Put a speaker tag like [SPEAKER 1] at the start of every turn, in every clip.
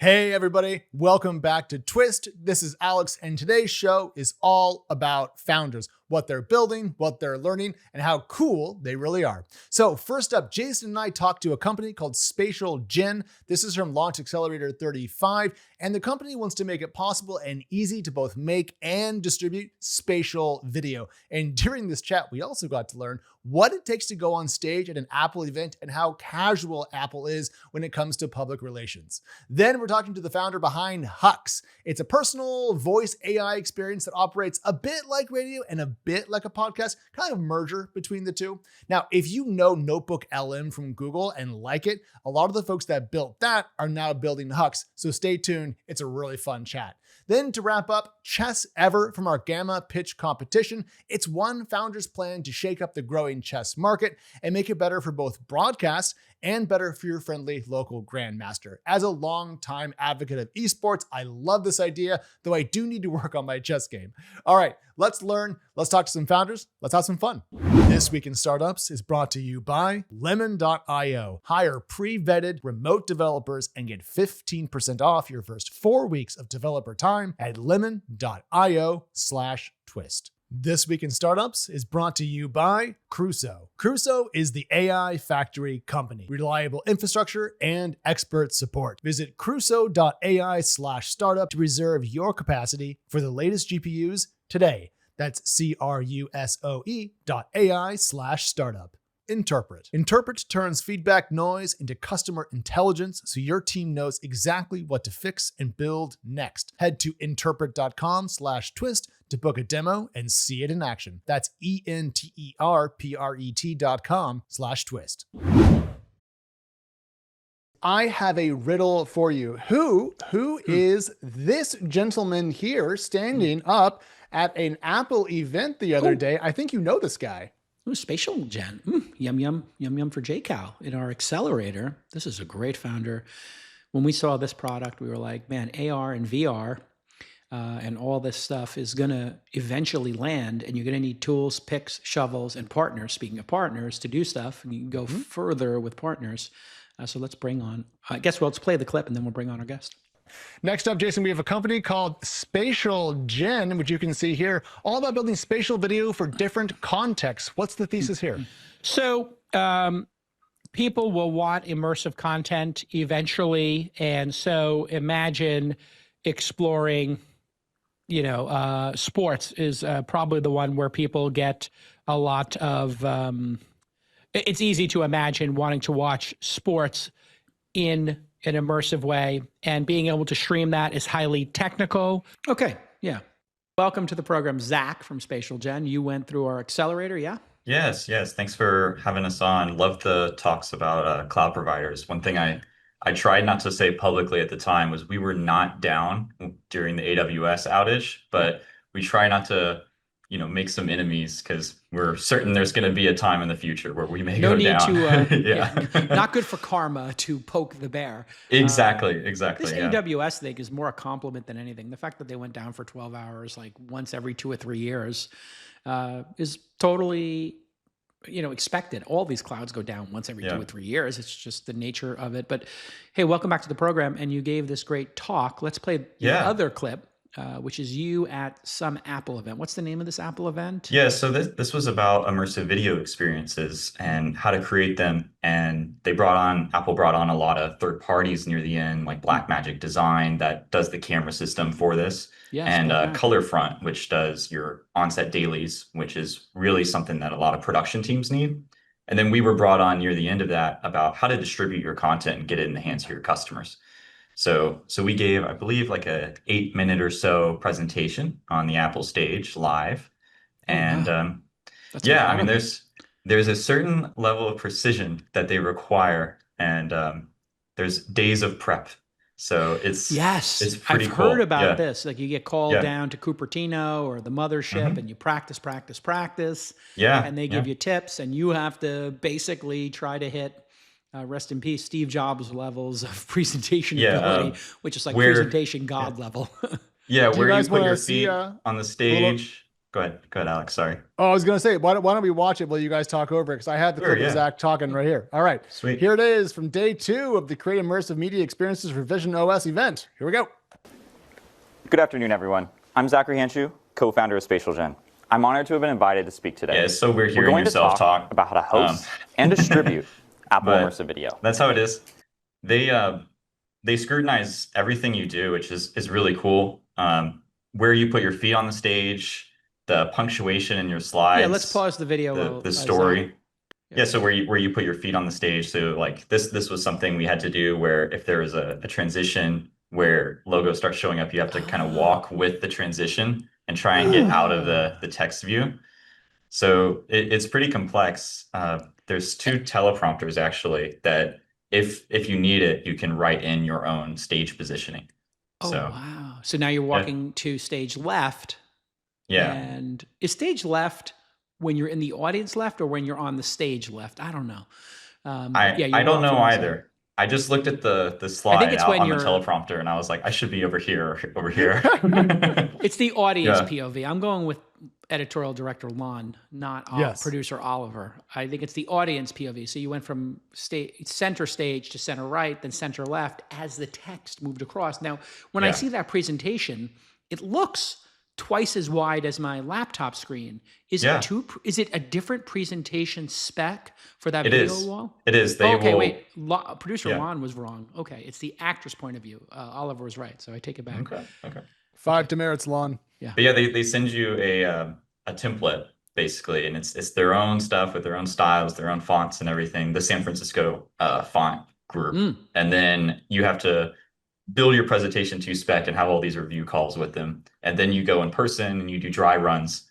[SPEAKER 1] Hey everybody, welcome back to Twist. This is Alex, and today's show is all about founders, what they're building, what they're learning, and how cool they really are. So first up, Jason and I talked to a company called SpatialGen. This is from Launch Accelerator 35, and the company wants to make it possible and easy to both make and distribute spatial video. And during this chat, we also got to learn what it takes to go on stage at an Apple event and how casual Apple is when it comes to public relations. Then we're talking to the founder behind Huxe. It's a personal voice AI experience that operates a bit like radio and a bit like a podcast, kind of merger between the two. Now, if you know NotebookLM from Google and like it, a lot of the folks that built that are now building Huxe. So stay tuned. It's a really fun chat. Then to wrap up, ChessEver from our Gamma pitch competition. It's one founder's plan to shake up the growing chess market and make it better for both broadcasts and better for your friendly local Grandmaster. As a longtime advocate of esports, I love this idea, though I do need to work on my chess game. All right, let's learn, let's talk to some founders, let's have some fun. This Week in Startups is brought to you by Lemon.io. Hire pre-vetted remote developers and get 15% off your first 4 weeks of developer time at lemon.io/twist. This Week in Startups is brought to you by Crusoe. Crusoe is the AI factory company. Reliable infrastructure and expert support. Visit crusoe.ai/startup to reserve your capacity for the latest GPUs today. That's crusoe.ai/startup. Enterpret. Enterpret turns feedback noise into customer intelligence so your team knows exactly what to fix and build next. Head to enterpret.com/twist to book a demo and see it in action. That's enterpret.com/twist. I have a riddle for you. Who is this gentleman here standing up at an Apple event the other day? I think you know this guy.
[SPEAKER 2] Ooh, SpatialGen. Yum, yum, yum, yum for JCal. In our accelerator, this is a great founder. When we saw this product, we were like, man, AR and VR and all this stuff is going to eventually land, and you're going to need tools, picks, shovels, and partners. Speaking of partners, to do stuff, and you can go further with partners. So let's bring on, let's play the clip, and then we'll bring on our guest.
[SPEAKER 1] Next up, Jason, we have a company called SpatialGen, which you can see here, all about building spatial video for different contexts. What's the thesis here?
[SPEAKER 3] So people will want immersive content eventually. And so imagine exploring, sports is probably the one where people get a lot of, it's easy to imagine wanting to watch sports in an immersive way, and being able to stream that is highly technical.
[SPEAKER 2] Okay, yeah. Welcome to the program, Zach from SpatialGen. You went through our accelerator, yeah?
[SPEAKER 4] Yes. Thanks for having us on. Love the talks about cloud providers. One thing I tried not to say publicly at the time was we were not down during the AWS outage, but we try not to make some enemies because we're certain there's going to be a time in the future where we may go down.
[SPEAKER 2] No need to, not good for karma to poke the bear.
[SPEAKER 4] Exactly.
[SPEAKER 2] This AWS thing is more a compliment than anything. The fact that they went down for 12 hours, like once every 2 or 3 years, is totally, expected. All these clouds go down once every 2 or 3 years. It's just the nature of it. But hey, welcome back to the program. And you gave this great talk. Let's play your other clip. Which is you at some Apple event. What's the name of this Apple event?
[SPEAKER 4] Yeah, so this was about immersive video experiences and how to create them. And Apple brought on a lot of third parties near the end, like Blackmagic Design that does the camera system for this.
[SPEAKER 2] Yes,
[SPEAKER 4] and Colorfront, which does your on-set dailies, which is really something that a lot of production teams need. And then we were brought on near the end of that about how to distribute your content and get it in the hands of your customers. So we gave, I believe, like a 8-minute or so presentation on the Apple stage live. And I mean, there's a certain level of precision that they require, and there's days of prep. So it's pretty
[SPEAKER 2] I've
[SPEAKER 4] cool.
[SPEAKER 2] heard about this. Like you get called down to Cupertino or the mothership and you practice.
[SPEAKER 4] Yeah.
[SPEAKER 2] And they give you tips, and you have to basically try to hit rest in peace, Steve Jobs levels of presentation ability, which is like presentation god level.
[SPEAKER 4] Where you put your feet on the stage. Go ahead, Alex. Sorry.
[SPEAKER 1] Oh, I was going to say, why don't we watch it while you guys talk over it? Because I have the
[SPEAKER 4] Sure,
[SPEAKER 1] clip of
[SPEAKER 4] yeah.
[SPEAKER 1] Zach talking right here. All right.
[SPEAKER 4] Sweet.
[SPEAKER 1] Here it is from day 2 of the Create Immersive Media Experiences for Vision OS event. Here we go.
[SPEAKER 5] Good afternoon, everyone. I'm Zach Handshoe, co-founder of SpatialGen. I'm honored to have been invited to speak today.
[SPEAKER 4] Yeah, it's so weird
[SPEAKER 5] We're
[SPEAKER 4] hearing
[SPEAKER 5] going to
[SPEAKER 4] yourself talk
[SPEAKER 5] about how to host and distribute Apple
[SPEAKER 4] but
[SPEAKER 5] Immersive Video.
[SPEAKER 4] That's how it is. They scrutinize everything you do, which is really cool. Where you put your feet on the stage, the punctuation in your slides.
[SPEAKER 2] Yeah, let's pause the video.
[SPEAKER 4] The story. Yeah, so where you put your feet on the stage. So like this was something we had to do where if there was a transition where logo starts showing up, you have to kind of walk with the transition and try and get out of the text view. So it's pretty complex. There's 2 teleprompters actually that if you need it, you can write in your own stage positioning.
[SPEAKER 2] Oh,
[SPEAKER 4] So
[SPEAKER 2] wow. So now you're walking to stage left.
[SPEAKER 4] yeah.
[SPEAKER 2] And is stage left when you're in the audience left or when you're on the stage left? I don't know.
[SPEAKER 4] I don't know either. I just looked at the slide
[SPEAKER 2] it's
[SPEAKER 4] out
[SPEAKER 2] when
[SPEAKER 4] on the
[SPEAKER 2] you're-
[SPEAKER 4] teleprompter and I was like, I should be over here or over here.
[SPEAKER 2] It's the audience
[SPEAKER 4] Yeah.
[SPEAKER 2] POV. I'm going with editorial director Lon, not
[SPEAKER 1] Yes.
[SPEAKER 2] producer Oliver. I think it's the audience POV. So you went from center stage to center right, then center left as the text moved across. Now, when I
[SPEAKER 4] Yeah.
[SPEAKER 2] see that presentation, it looks twice as wide as my laptop screen. Is
[SPEAKER 4] Yeah.
[SPEAKER 2] is it a different presentation spec for that
[SPEAKER 4] It
[SPEAKER 2] video
[SPEAKER 4] is.
[SPEAKER 2] wall?
[SPEAKER 4] It is. They
[SPEAKER 2] Okay,
[SPEAKER 4] will,
[SPEAKER 2] wait. Producer
[SPEAKER 4] Yeah.
[SPEAKER 2] Lon was wrong. Okay, it's the actor's point of view. Oliver was right, so I take it back.
[SPEAKER 4] Okay.
[SPEAKER 1] 5 demerits, Lon.
[SPEAKER 4] But yeah, they send you a template basically, and it's their own stuff with their own styles, their own fonts and everything. The San Francisco font group, and then you have to build your presentation to spec and have all these review calls with them, and then you go in person and you do dry runs.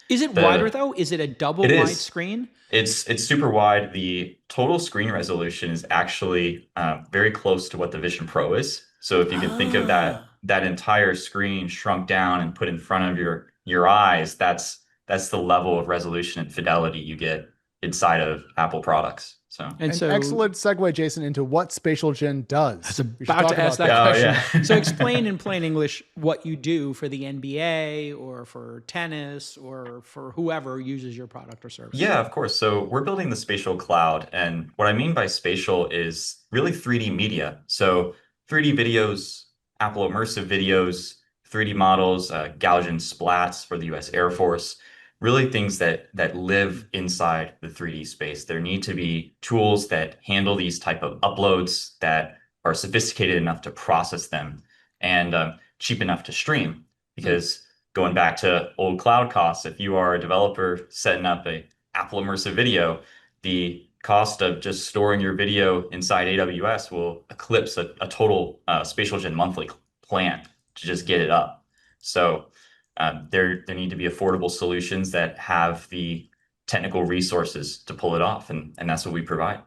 [SPEAKER 2] Is it wider though? Is it a double
[SPEAKER 4] It
[SPEAKER 2] wide
[SPEAKER 4] is.
[SPEAKER 2] screen?
[SPEAKER 4] It's super wide. The total screen resolution is actually very close to what the Vision Pro is. So if you can think of that entire screen shrunk down and put in front of your eyes, that's the level of resolution and fidelity you get inside of Apple products. So
[SPEAKER 1] An excellent segue, Jason, into what SpatialGen does.
[SPEAKER 2] I was about to ask that
[SPEAKER 4] Oh,
[SPEAKER 2] question.
[SPEAKER 4] yeah.
[SPEAKER 2] So explain in plain English what you do for the NBA or for tennis or for whoever uses your product or service.
[SPEAKER 4] Yeah, of course. So we're building the spatial cloud. And what I mean by spatial is really 3D media. So 3D videos, Apple Immersive videos, 3D models, Gaussian splats for the US Air Force, really things that live inside the 3D space. There need to be tools that handle these type of uploads that are sophisticated enough to process them and cheap enough to stream. Because going back to old cloud costs, if you are a developer setting up a Apple Immersive video, the cost of just storing your video inside AWS will eclipse a total SpatialGen monthly plan to just get it up. So there need to be affordable solutions that have the technical resources to pull it off, and that's what we provide.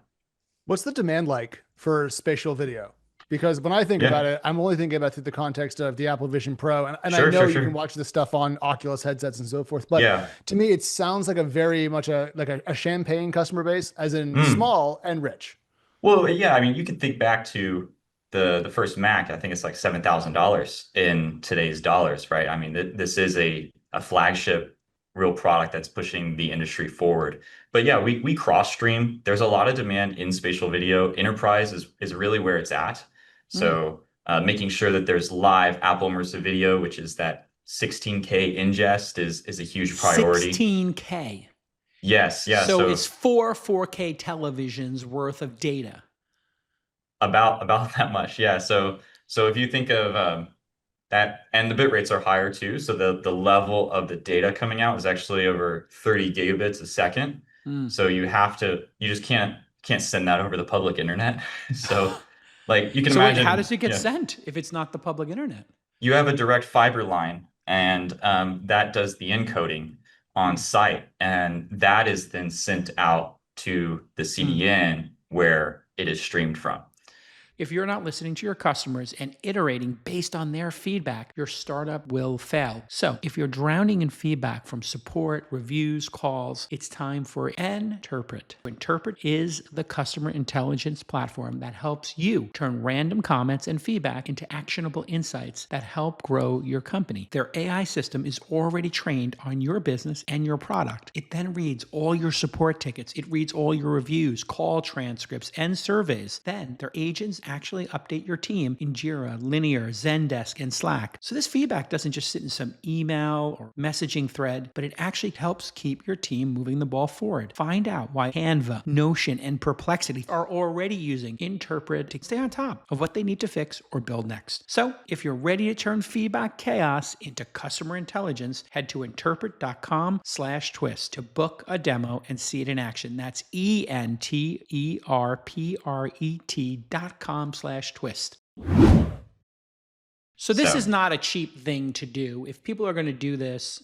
[SPEAKER 1] What's the demand like for spatial video? Because when I think about it, I'm only thinking about through the context of the Apple Vision Pro, and I know you can watch this stuff on Oculus headsets and so forth. But to me, it sounds like a very much a champagne customer base, as in small and rich.
[SPEAKER 4] Well, yeah, I mean, you can think back to the first Mac. I think it's like $7,000 in today's dollars, right? I mean, this is a flagship real product that's pushing the industry forward. But yeah, we cross stream. There's a lot of demand in spatial video. Enterprise is really where it's at. So making sure that there's live Apple Immersive Video, which is that 16K ingest is a huge priority.
[SPEAKER 2] 16K.
[SPEAKER 4] Yes, yeah.
[SPEAKER 2] So it's 4K televisions worth of data.
[SPEAKER 4] About that much, yeah. So if you think of that, and the bit rates are higher too. So the level of the data coming out is actually over 30 gigabits a second. So you just can't send that over the public internet. So like you can imagine.
[SPEAKER 2] Wait, how does it get sent if it's not the public internet?
[SPEAKER 4] You have a direct fiber line, and that does the encoding on site, and that is then sent out to the CDN where it is streamed from.
[SPEAKER 2] If you're not listening to your customers and iterating based on their feedback, your startup will fail. So if you're drowning in feedback from support, reviews, calls, it's time for Enterpret. Enterpret is the customer intelligence platform that helps you turn random comments and feedback into actionable insights that help grow your company. Their AI system is already trained on your business and your product. It then reads all your support tickets. It reads all your reviews, call transcripts, and surveys. Then their agents actually update your team in Jira, Linear, Zendesk, and Slack. So this feedback doesn't just sit in some email or messaging thread, but it actually helps keep your team moving the ball forward. Find out why Canva, Notion, and Perplexity are already using Enterpret to stay on top of what they need to fix or build next. So if you're ready to turn feedback chaos into customer intelligence, head to enterpret.com/twist to book a demo and see it in action. That's enterpret.com/twist. So this is not a cheap thing to do. If people are going to do this,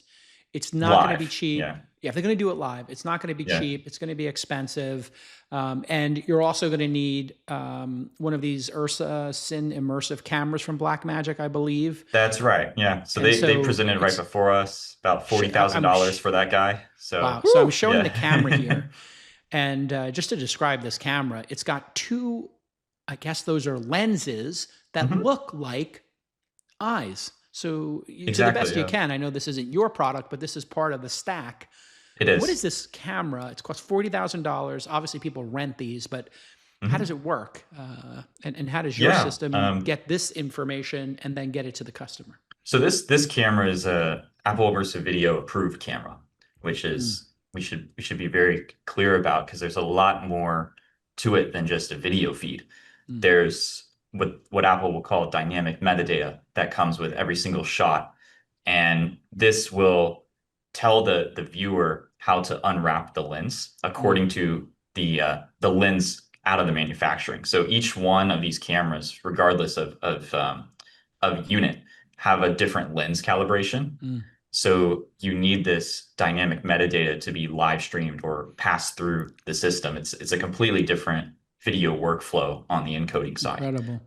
[SPEAKER 2] it's not going to be cheap.
[SPEAKER 4] Yeah.
[SPEAKER 2] If they're going to do it live, it's not going to be cheap. It's going to be expensive. And you're also going to need one of these Ursa Sin immersive cameras from Blackmagic, I believe.
[SPEAKER 4] That's right. Yeah. So they presented right before us about $40,000 for that guy. So
[SPEAKER 2] wow. So I'm showing the camera here. And just to describe this camera, it's got two, I guess those are lenses that look like eyes. So to the best you can, I know this isn't your product, but this is part of the stack.
[SPEAKER 4] It is.
[SPEAKER 2] What is this camera? It's cost $40,000. Obviously people rent these, but how does it work? And how does your system get this information and then get it to the customer?
[SPEAKER 4] So this camera is a Apple Immersive Video approved camera, which is we should be very clear about, because there's a lot more to it than just a video feed. There's what Apple will call dynamic metadata that comes with every single shot. And this will tell the viewer how to unwrap the lens according to the lens out of the manufacturing. So each one of these cameras, regardless of unit, have a different lens calibration. So you need this dynamic metadata to be live streamed or passed through the system. It's a completely different video workflow on the encoding side.
[SPEAKER 2] Incredible.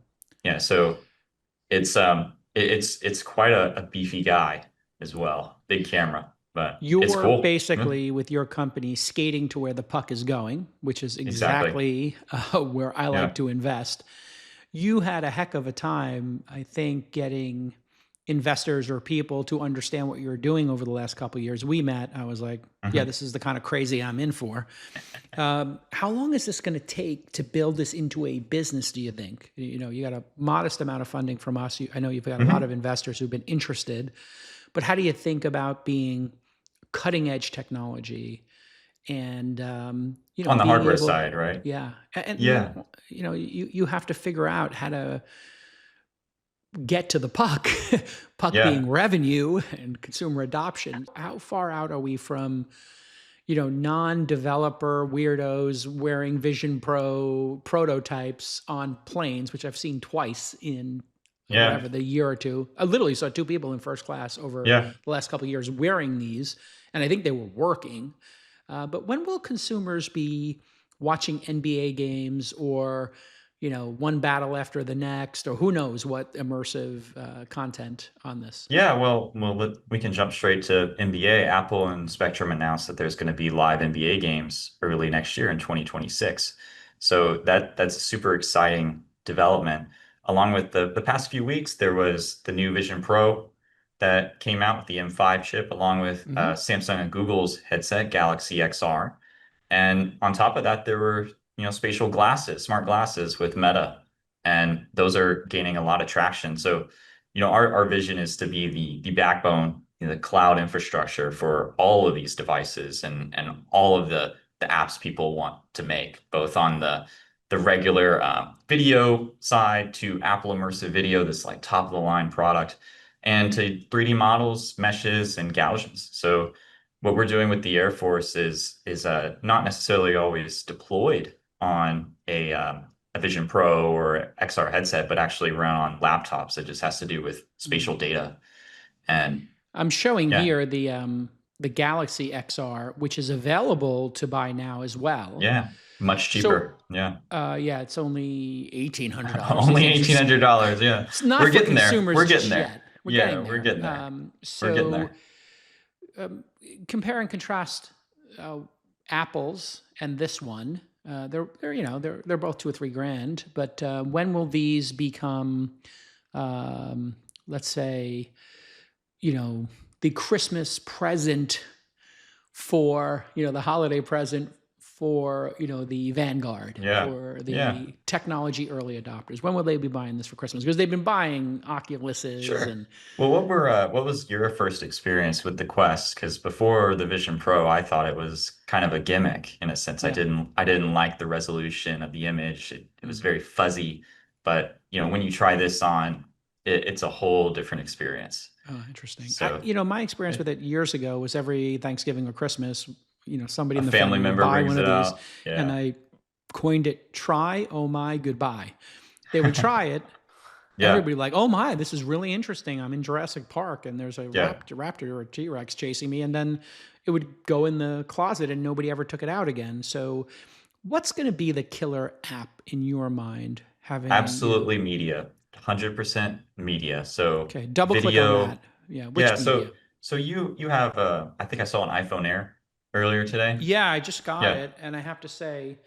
[SPEAKER 4] Yeah, so it's quite a beefy guy as well, big camera, but it's cool.
[SPEAKER 2] Basically with your company skating to where the puck is going, which is exactly where I like to invest. You had a heck of a time, I think, getting investors or people to understand what you're doing over the last couple of years. We met, I was like, yeah, this is the kind of crazy I'm in for. How long is this going to take to build this into a business, do you think? You know, you got a modest amount of funding from us. I know you've got a lot of investors who've been interested, but how do you think about being cutting edge technology and, you know,
[SPEAKER 4] on the hardware side, right?
[SPEAKER 2] Yeah. And you know, you have to figure out how to get to the puck being revenue and consumer adoption. How far out are we from, you know, non-developer weirdos wearing Vision Pro prototypes on planes, which I've seen twice in whatever, the year or two. I literally saw two people in first class over the last couple of years wearing these, and I think they were working. But when will consumers be watching NBA games or, you know, one battle after the next, or who knows what immersive content on this?
[SPEAKER 4] Yeah, well, we can jump straight to NBA. Apple and Spectrum announced that there's going to be live NBA games early next year in 2026. So that's a super exciting development. Along with the past few weeks, there was the new Vision Pro that came out with the M5 chip, along with Samsung and Google's headset, Galaxy XR. And on top of that, there were spatial glasses, smart glasses with Meta, and those are gaining a lot of traction. So, our vision is to be the backbone, the cloud infrastructure for all of these devices and all of the apps people want to make, both on the regular video side to Apple Immersive Video, this like top of the line product, and to 3D models, meshes, and Gaussians. So what we're doing with the Air Force is not necessarily always deployed on a Vision Pro or XR headset, but actually run on laptops. It just has to do with spatial data. And
[SPEAKER 2] I'm showing here the Galaxy XR, which is available to buy now as well.
[SPEAKER 4] Yeah, much cheaper. Yeah.
[SPEAKER 2] Yeah, it's only $1,800.
[SPEAKER 4] Only $1,800. Yeah.
[SPEAKER 2] It's not
[SPEAKER 4] We're
[SPEAKER 2] for
[SPEAKER 4] getting there.
[SPEAKER 2] consumers
[SPEAKER 4] We're getting
[SPEAKER 2] just
[SPEAKER 4] there.
[SPEAKER 2] yet. We're
[SPEAKER 4] Yeah,
[SPEAKER 2] getting there.
[SPEAKER 4] we're getting there.
[SPEAKER 2] So
[SPEAKER 4] We're getting there.
[SPEAKER 2] Compare and contrast Apple's and this one. They're both $2 or $3 grand. But when will these become, let's say, the Christmas present for the holiday present for the vanguard, for the technology early adopters? When will they be buying this for Christmas? Because they've been buying Oculuses.
[SPEAKER 4] Sure.
[SPEAKER 2] And
[SPEAKER 4] well, what was your first experience with the Quest? Because before the Vision Pro, I thought it was kind of a gimmick in a sense. I didn't like the resolution of the image. It was very fuzzy. But when you try this on, it's a whole different experience.
[SPEAKER 2] Oh, interesting.
[SPEAKER 4] So,
[SPEAKER 2] my experience with it years ago was every Thanksgiving or Christmas, somebody in the
[SPEAKER 4] family member
[SPEAKER 2] would buy
[SPEAKER 4] brings
[SPEAKER 2] one
[SPEAKER 4] it
[SPEAKER 2] of these,
[SPEAKER 4] out. Yeah.
[SPEAKER 2] and I coined it "Try, oh my, goodbye." They would try it. Everybody like, "Oh my, this is really interesting. I'm in Jurassic Park, and there's a raptor or a T-Rex chasing me," and then it would go in the closet, and nobody ever took it out again. So, what's going to be the killer app in your mind?
[SPEAKER 4] Absolutely media. 100% media. So
[SPEAKER 2] okay, double
[SPEAKER 4] video,
[SPEAKER 2] click on that. Yeah. Which media?
[SPEAKER 4] So you have I think I saw an iPhone Air earlier today.
[SPEAKER 2] Yeah, I just got it, and I have to say,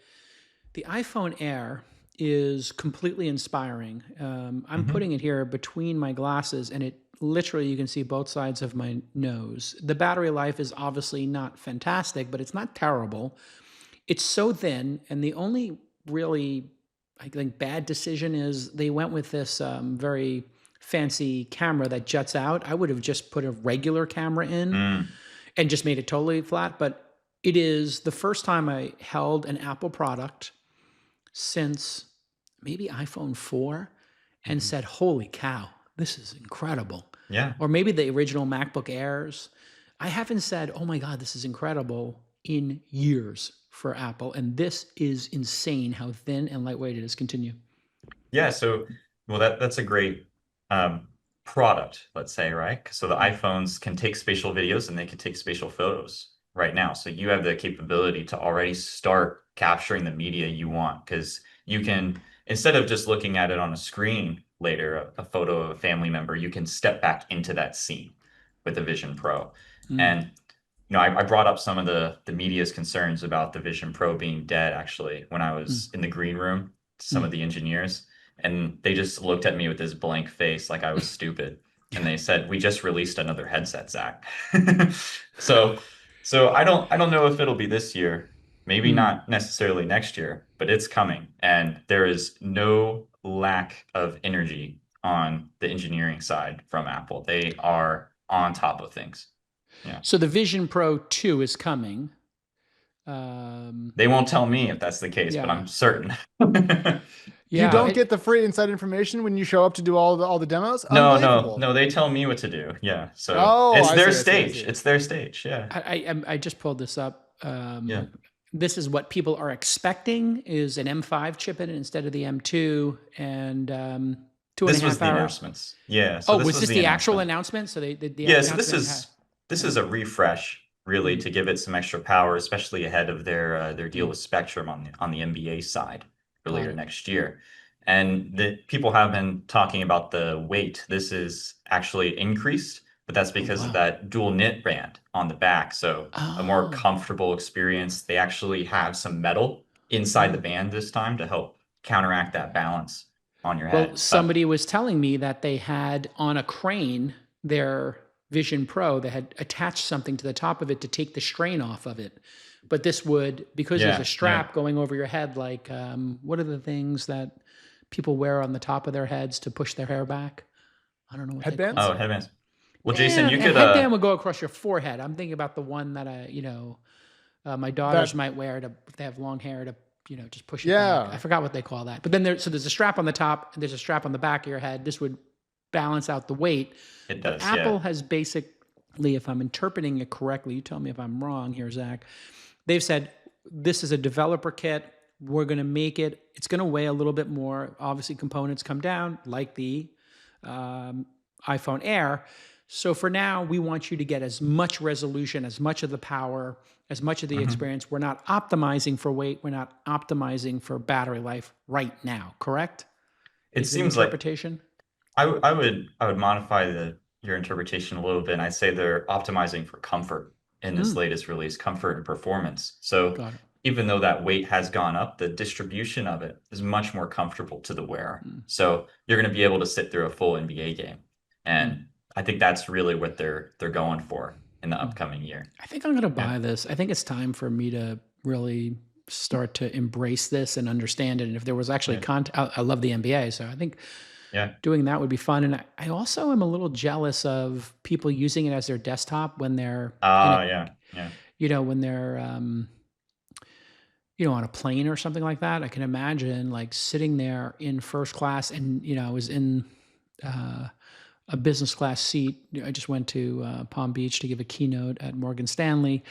[SPEAKER 2] the iPhone Air is completely inspiring. I'm putting it here between my glasses, and it literally, you can see both sides of my nose. The battery life is obviously not fantastic, but it's not terrible. It's so thin, and the only really, I think, bad decision is they went with this very fancy camera that juts out. I would have just put a regular camera in and just made it totally flat. But it is the first time I held an Apple product since maybe iPhone 4 and said, holy cow, this is incredible.
[SPEAKER 4] Yeah.
[SPEAKER 2] Or maybe the original MacBook Airs. I haven't said, oh my God, this is incredible in years for Apple. And this is insane how thin and lightweight it is. Continue.
[SPEAKER 4] Yeah. So, well, that's a great product, let's say, right? So the iPhones can take spatial videos and they can take spatial photos right now. So you have the capability to already start capturing the media you want, because you can, instead of just looking at it on a screen later, a photo of a family member, you can step back into that scene with the Vision Pro. And I brought up some of the media's concerns about the Vision Pro being dead, actually, when I was in the green room, some of the engineers, and they just looked at me with this blank face like I was stupid. And they said, we just released another headset, Zach. So I don't know if it'll be this year, maybe not necessarily next year, but it's coming. And there is no lack of energy on the engineering side from Apple. They are on top of things. Yeah.
[SPEAKER 2] So the Vision Pro 2 is coming.
[SPEAKER 4] They won't tell me if that's the case, but I'm certain.
[SPEAKER 1] You don't get the free inside information when you show up to do all the demos?
[SPEAKER 4] No. They tell me what to do. Yeah. So it's their stage. It's their stage. Yeah.
[SPEAKER 2] I just pulled this up. This is what people are expecting is an M5 chip in it instead of the M2, and 2.5
[SPEAKER 4] this was the
[SPEAKER 2] hours.
[SPEAKER 4] Announcements. Yeah. So
[SPEAKER 2] was this the actual announcement? So
[SPEAKER 4] so this is a refresh, really, to give it some extra power, especially ahead of their deal with Spectrum on the NBA side earlier next year. And the people have been talking about the weight. This is actually increased, but that's because of that dual knit band on the back. So a more comfortable experience. They actually have some metal inside the band this time to help counteract that balance on your head.
[SPEAKER 2] Well, somebody was telling me that they had on a crane their Vision Pro, they had attached something to the top of it to take the strain off of it. But this would, because there's a strap going over your head, like what are the things that people wear on the top of their heads to push their hair back? I don't know what
[SPEAKER 1] headbands.
[SPEAKER 4] Oh, headbands. Well, Jason, you could.
[SPEAKER 2] A headband would go across your forehead. I'm thinking about the one that my daughters might wear if they have long hair to just push it back. I forgot what they call that. But then there's a strap on the top and there's a strap on the back of your head. This would balance out the weight.
[SPEAKER 4] It does.
[SPEAKER 2] Apple has basically, if I'm interpreting it correctly, you tell me if I'm wrong here, Zach. They've said this is a developer kit. We're going to make it. It's going to weigh a little bit more. Obviously, components come down like the iPhone Air. So for now, we want you to get as much resolution, as much of the power, as much of the experience. We're not optimizing for weight. We're not optimizing for battery life right now, correct?
[SPEAKER 4] It
[SPEAKER 2] Is
[SPEAKER 4] seems
[SPEAKER 2] an interpretation?
[SPEAKER 4] I would modify your interpretation a little bit, and I'd say they're optimizing for comfort in this latest release, comfort and performance. So
[SPEAKER 2] Got it.
[SPEAKER 4] even though that weight has gone up, the distribution of it is much more comfortable to the wearer. So you're going to be able to sit through a full NBA game, and I think that's really what they're going for in the upcoming year.
[SPEAKER 2] I think I'm going to buy this. I think it's time for me to really start to embrace this and understand it. And if there was actually content, I love the NBA, so I think doing that would be fun. And I also am a little jealous of people using it as their desktop when they're, you know, when they're, you know, on a plane or something like that. I can imagine like sitting there in first class, and you know, I was in a business class seat. I just went to Palm Beach to give a keynote at Morgan Stanley,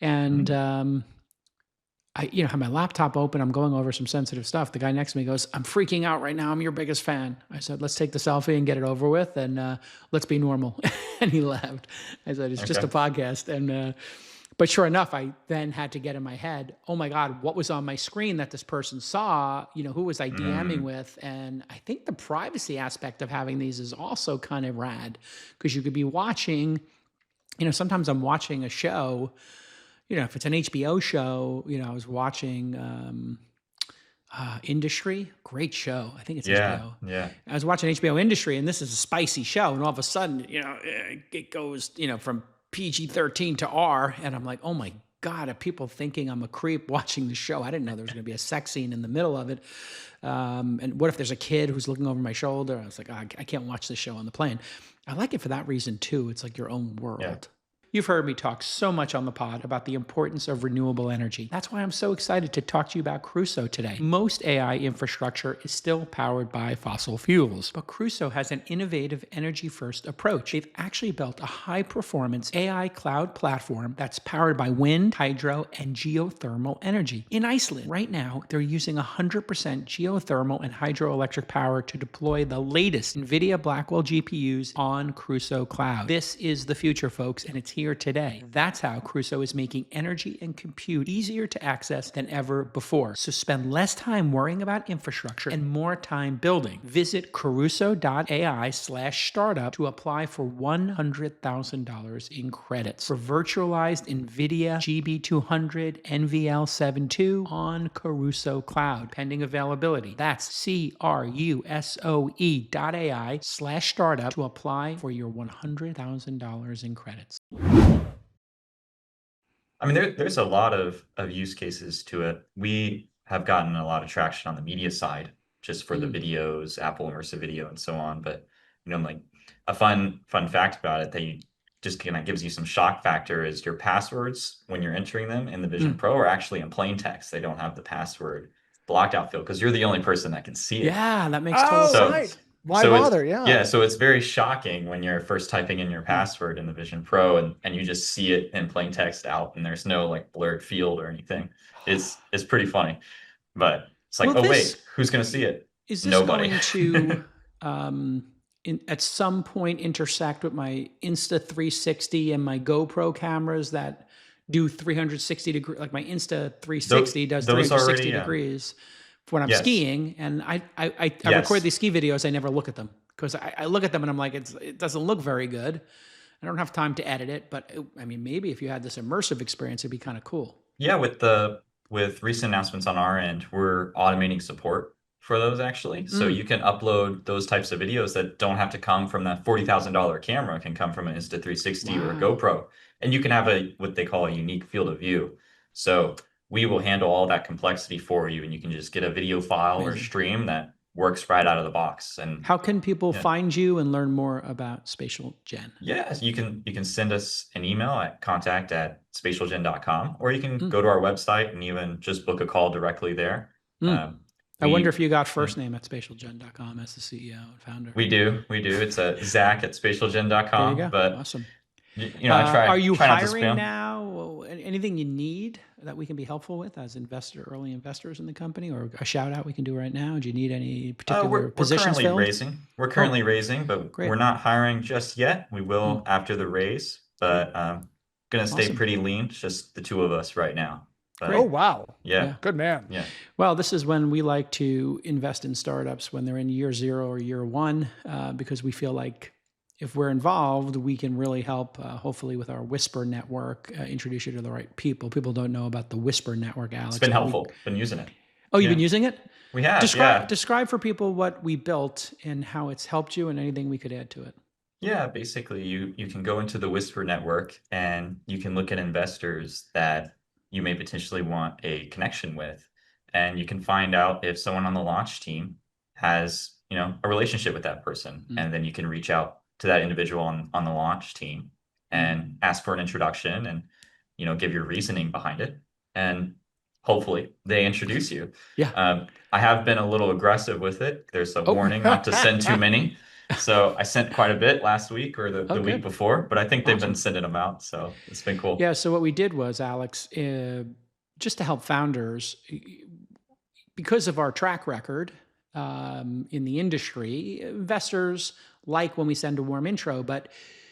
[SPEAKER 2] and I, you know, have my laptop open. I'm going over some sensitive stuff. The guy next to me goes, "I'm freaking out right now. I'm your biggest fan." I said, "Let's take the selfie and get it over with, and let's be normal." And he laughed. I said, "It's just a podcast." And but sure enough, I then had to get in my head, oh my God, what was on my screen that this person saw? You know, who was I DMing with? And I think the privacy aspect of having these is also kind of rad, because you could be watching, you know, sometimes I'm watching a show, you know, if it's an HBO show, you know, I was watching Industry, great show. I think it's HBO.
[SPEAKER 4] Yeah.
[SPEAKER 2] I was watching HBO Industry, and this is a spicy show. And all of a sudden, you know, it goes, you know, from PG-13 to R, and I'm like, oh my God, are people thinking I'm a creep watching the show? I didn't know there was going to be a sex scene in the middle of it. And what if there's a kid who's looking over my shoulder? I was like, I can't watch this show on the plane. I like it for that reason too. It's like your own world.
[SPEAKER 4] Yeah.
[SPEAKER 2] You've heard me talk so much on the pod about the importance of renewable energy. That's why I'm so excited to talk to you about Crusoe today. Most AI infrastructure is still powered by fossil fuels, but Crusoe has an innovative energy-first approach. They've actually built a high-performance AI cloud platform that's powered by wind, hydro, and geothermal energy. In Iceland, right now, they're using 100% geothermal and hydroelectric power to deploy the latest NVIDIA Blackwell GPUs on Crusoe Cloud. This is the future, folks, and it's here today. That's how Crusoe is making energy and compute easier to access than ever before. So spend less time worrying about infrastructure and more time building. Visit crusoe.ai/startup to apply for $100,000 in credits for virtualized NVIDIA GB200 NVL72 on Crusoe Cloud, pending availability. That's crusoe.ai/startup to apply for your $100,000 in credits.
[SPEAKER 4] I mean, there's a lot of use cases to it. We have gotten a lot of traction on the media side, just for the videos, Apple Immersive Video, and so on. But you know, like a fun fact about it that you just kind of gives you some shock factor is your passwords when you're entering them in the Vision Pro are actually in plain text. They don't have the password blocked out field because you're the only person that can see it.
[SPEAKER 2] Yeah, that makes total sense.
[SPEAKER 1] Right. Why bother?
[SPEAKER 4] Yeah, so it's very shocking when you're first typing in your password in the Vision Pro and you just see it in plain text out, and there's no like blurred field or anything. It's pretty funny, but it's like, well, wait, who's going to see it?
[SPEAKER 2] Is this
[SPEAKER 4] Nobody.
[SPEAKER 2] going to at some point intersect with my Insta360 and my GoPro cameras that do 360 degrees? Like my Insta360 does 360 degrees. When I'm skiing, and I record these ski videos, I never look at them because I look at them and I'm like, it doesn't look very good. I don't have time to edit it, but I mean, maybe if you had this immersive experience, it'd be kind of cool. Yeah,
[SPEAKER 4] with recent announcements on our end, we're automating support for those actually. So you can upload those types of videos that don't have to come from that $40,000 camera. It can come from an Insta360 or a GoPro, and you can have what they call a unique field of view. So we will handle all that complexity for you, and you can just get a video file or stream that works right out of the box. And
[SPEAKER 2] how can people find you and learn more about SpatialGen?
[SPEAKER 4] Yeah, you can send us an email at contact@spatialgen.com, or you can go to our website and even just book a call directly there.
[SPEAKER 2] I wonder if you got first name at spatialgen.com as the CEO and founder.
[SPEAKER 4] We do. It's Zach at spatialgen.com.
[SPEAKER 2] There you go.
[SPEAKER 4] But
[SPEAKER 2] awesome.
[SPEAKER 4] You know, I try.
[SPEAKER 2] Are you
[SPEAKER 4] try
[SPEAKER 2] hiring now? anything you need that we can be helpful with as early investors in the company, or a shout out we can do right now? Do you need any particular positions
[SPEAKER 4] currently
[SPEAKER 2] filled?
[SPEAKER 4] raising. We're currently raising, but
[SPEAKER 2] great.
[SPEAKER 4] we're not hiring just yet. We will after the raise, but going to stay
[SPEAKER 2] Awesome.
[SPEAKER 4] pretty lean. It's just the two of us right now. But,
[SPEAKER 1] Oh, wow.
[SPEAKER 4] Yeah.
[SPEAKER 1] Good man.
[SPEAKER 4] Yeah.
[SPEAKER 2] Well, this is when we like to invest in startups when they're in year 0 or year 1, because we feel like if we're involved, we can really help, hopefully with our Whisper network, introduce you to the right people. People don't know about the Whisper network, Alex.
[SPEAKER 4] It's been helpful. Been using it.
[SPEAKER 2] Oh, you've been using it?
[SPEAKER 4] We have,
[SPEAKER 2] Describe for people what we built and how it's helped you and anything we could add to it.
[SPEAKER 4] Yeah, basically you can go into the Whisper network and you can look at investors that you may potentially want a connection with, and you can find out if someone on the launch team has, a relationship with that person. And then you can reach out to that individual on the launch team and ask for an introduction and, give your reasoning behind it. And hopefully they introduce you.
[SPEAKER 2] Yeah.
[SPEAKER 4] I have been a little aggressive with it. There's a warning not to send too many. So I sent quite a bit last week or the week before, but I think they've been sending them out. So it's been cool.
[SPEAKER 2] Yeah. So what we did was, Alex, just to help founders, because of our track record in the industry, investors like when we send a warm intro, but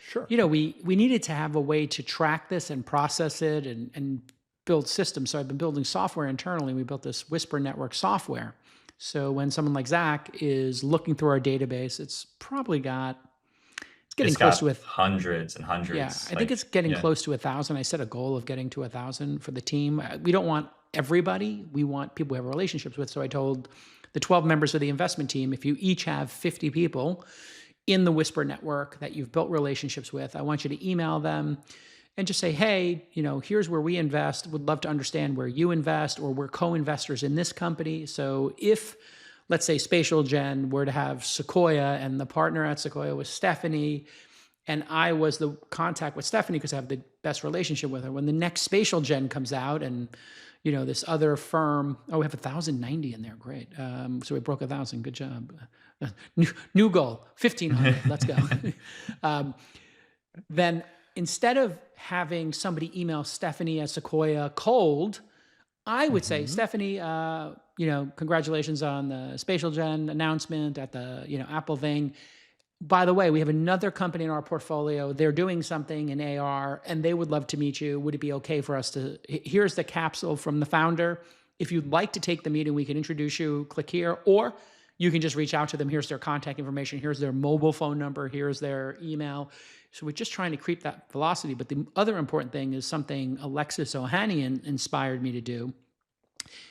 [SPEAKER 1] Sure.
[SPEAKER 2] we needed to have a way to track this and process it and build systems. So I've been building software internally. We built this Whisper network software. So when someone like Zach is looking through our database, it's getting close to
[SPEAKER 4] hundreds and hundreds.
[SPEAKER 2] Yeah, I think it's getting close to 1,000. I set a goal of getting to 1,000 for the team. We don't want everybody. We want people we have relationships with. So I told the 12 members of the investment team, if you each have 50 people in the Whisper network that you've built relationships with, I want you to email them and just say, hey, here's where we invest. Would love to understand where you invest, or we're co-investors in this company. So if, let's say, SpatialGen were to have Sequoia and the partner at Sequoia was Stephanie, and I was the contact with Stephanie because I have the best relationship with her. When the next SpatialGen comes out and, this other firm, we have 1,090 in there. Great. So we broke 1,000. Good job. New goal, 1,500. Let's go. Then instead of having somebody email Stephanie at Sequoia cold, I would say, Stephanie, congratulations on the SpatialGen announcement at the, Apple thing. By the way, we have another company in our portfolio. They're doing something in AR and they would love to meet you. Would it be okay for us here's the capsule from the founder. If you'd like to take the meeting, we can introduce you, click here, or you can just reach out to them. Here's their contact information. Here's their mobile phone number. Here's their email. So we're just trying to creep that velocity. But the other important thing is something Alexis Ohanian inspired me to do.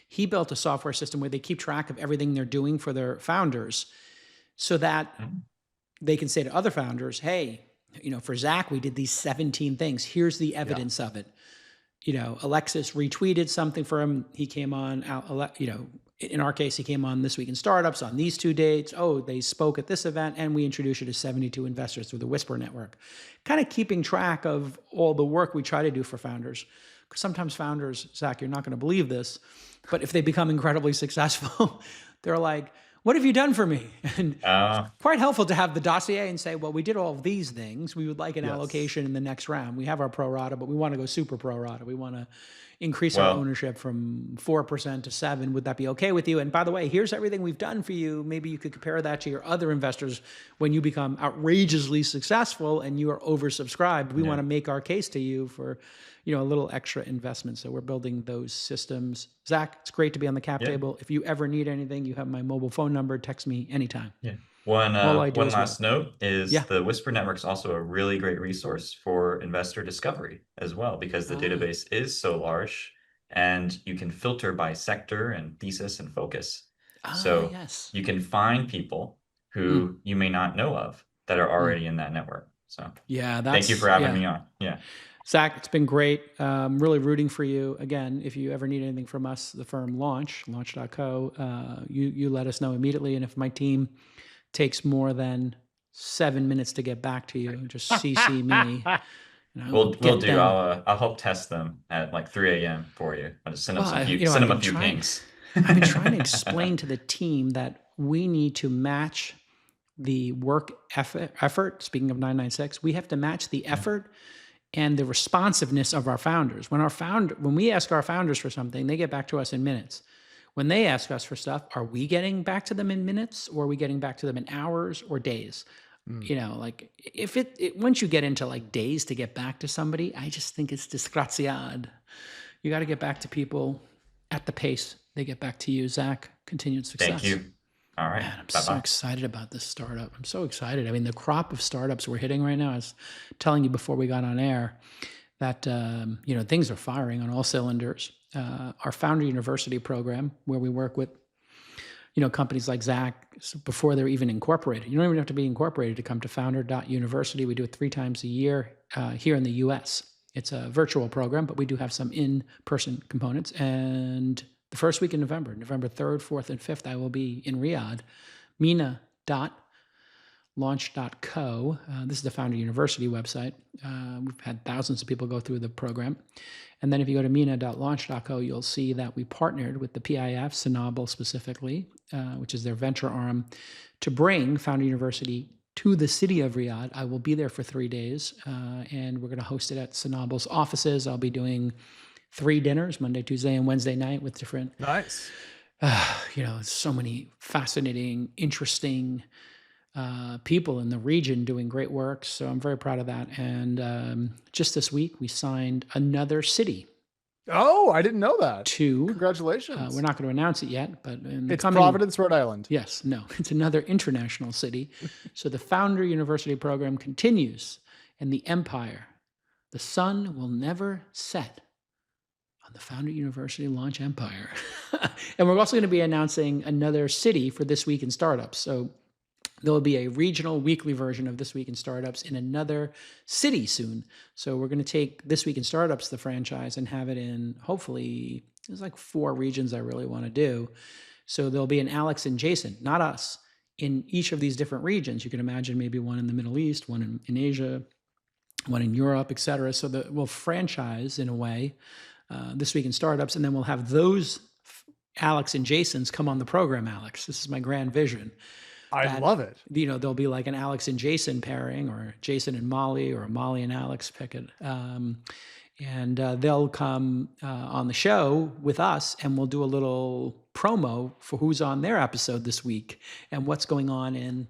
[SPEAKER 2] He built a software system where they keep track of everything they're doing for their founders so that they can say to other founders, hey, for Zach, we did these 17 things. Here's the evidence of it. Alexis retweeted something for him. He came on, in our case, he came on This Week in Startups on these 2 dates. Oh, they spoke at this event, and we introduced you to 72 investors through the Whisper network. Kind of keeping track of all the work we try to do for founders. Because sometimes founders, Zach, you're not going to believe this, but if they become incredibly successful, they're like, what have you done for me? And quite helpful to have the dossier and say, well, we did all of these things. We would like an allocation in the next round. We have our pro rata, but we want to go super pro rata. We want to increase our ownership from 4% to 7%. Would that be okay with you? And by the way, here's everything we've done for you. Maybe you could compare that to your other investors when you become outrageously successful and you are oversubscribed. We want to make our case to you for a little extra investment. So we're building those systems. Zach, it's great to be on the cap table. If you ever need anything, you have my mobile phone number. Text me anytime.
[SPEAKER 4] Yeah. One last note is the Whisper Network is also a really great resource for investor discovery as well, because the database is so large and you can filter by sector and thesis and focus. So you can find people who you may not know of that are already in that network. So thank you for having me on. Yeah.
[SPEAKER 2] Zach, it's been great. Really rooting for you. Again, if you ever need anything from us, the firm launch.co, you let us know immediately. And if my team takes more than 7 minutes to get back to you, just CC me.
[SPEAKER 4] We'll do. I'll help test them at like 3 a.m. for you. I'll just send them a few pings.
[SPEAKER 2] I've been trying to explain to the team that we need to match the work effort. Speaking of 996, we have to match the effort and the responsiveness of our founders. When we ask our founders for something, they get back to us in minutes. When they ask us for stuff, are we getting back to them in minutes, or are we getting back to them in hours or days? You know, like if once you get into like days to get back to somebody, I just think it's disgraziad. You got to get back to people at the pace they get back to you. Zach, continued success.
[SPEAKER 4] Thank you. All right.
[SPEAKER 2] Man, I'm so excited about this startup. I'm so excited. I mean, the crop of startups we're hitting right now, I was telling you before we got on air that, you know, things are firing on all cylinders. Our Founder University program, where we work with, you know, companies like Zach before they're even incorporated. You don't even have to be incorporated to come to founder.university. We do it 3 times a year here in the US. It's a virtual program, but we do have some in-person components. And the first week in November 3rd, 4th, and 5th, I will be in Riyadh. Mina.launch.co. This is the Founder University website. We've had thousands of people go through the program. And then if you go to mina.launch.co, you'll see that we partnered with the PIF, Sinabel specifically, which is their venture arm, to bring Founder University to the city of Riyadh. I will be there for 3 days, and we're going to host it at Sinabel's offices. I'll be doing 3 dinners, Monday, Tuesday, and Wednesday night with different, you know, so many fascinating, interesting people in the region doing great work. So I'm very proud of that. And just this week, we signed another city.
[SPEAKER 1] Oh, I didn't know that.
[SPEAKER 2] Congratulations. We're not going to announce it yet, but
[SPEAKER 1] it's Providence, Rhode Island.
[SPEAKER 2] Yes, no, it's another international city. So the Founder University program continues, and the empire, the sun will never set on the Founder University launch empire. And we're also going to be announcing another city for This Week in Startups. So there will be a regional weekly version of This Week in Startups in another city soon. So we're going to take This Week in Startups, the franchise, and have it in, hopefully, there's like 4 regions I really want to do. So there'll be an Alex and Jason, not us, in each of these different regions. You can imagine maybe one in the Middle East, one in Asia, one in Europe, et cetera. So that we'll franchise, in a way, This Week in Startups, and then we'll have those Alex and Jasons come on the program, Alex. This is my grand vision.
[SPEAKER 1] I love it.
[SPEAKER 2] You know, there'll be like an Alex and Jason pairing, or Jason and Molly, or Molly and Alex, pick it. And they'll come on the show with us, and we'll do a little promo for who's on their episode this week and what's going on in,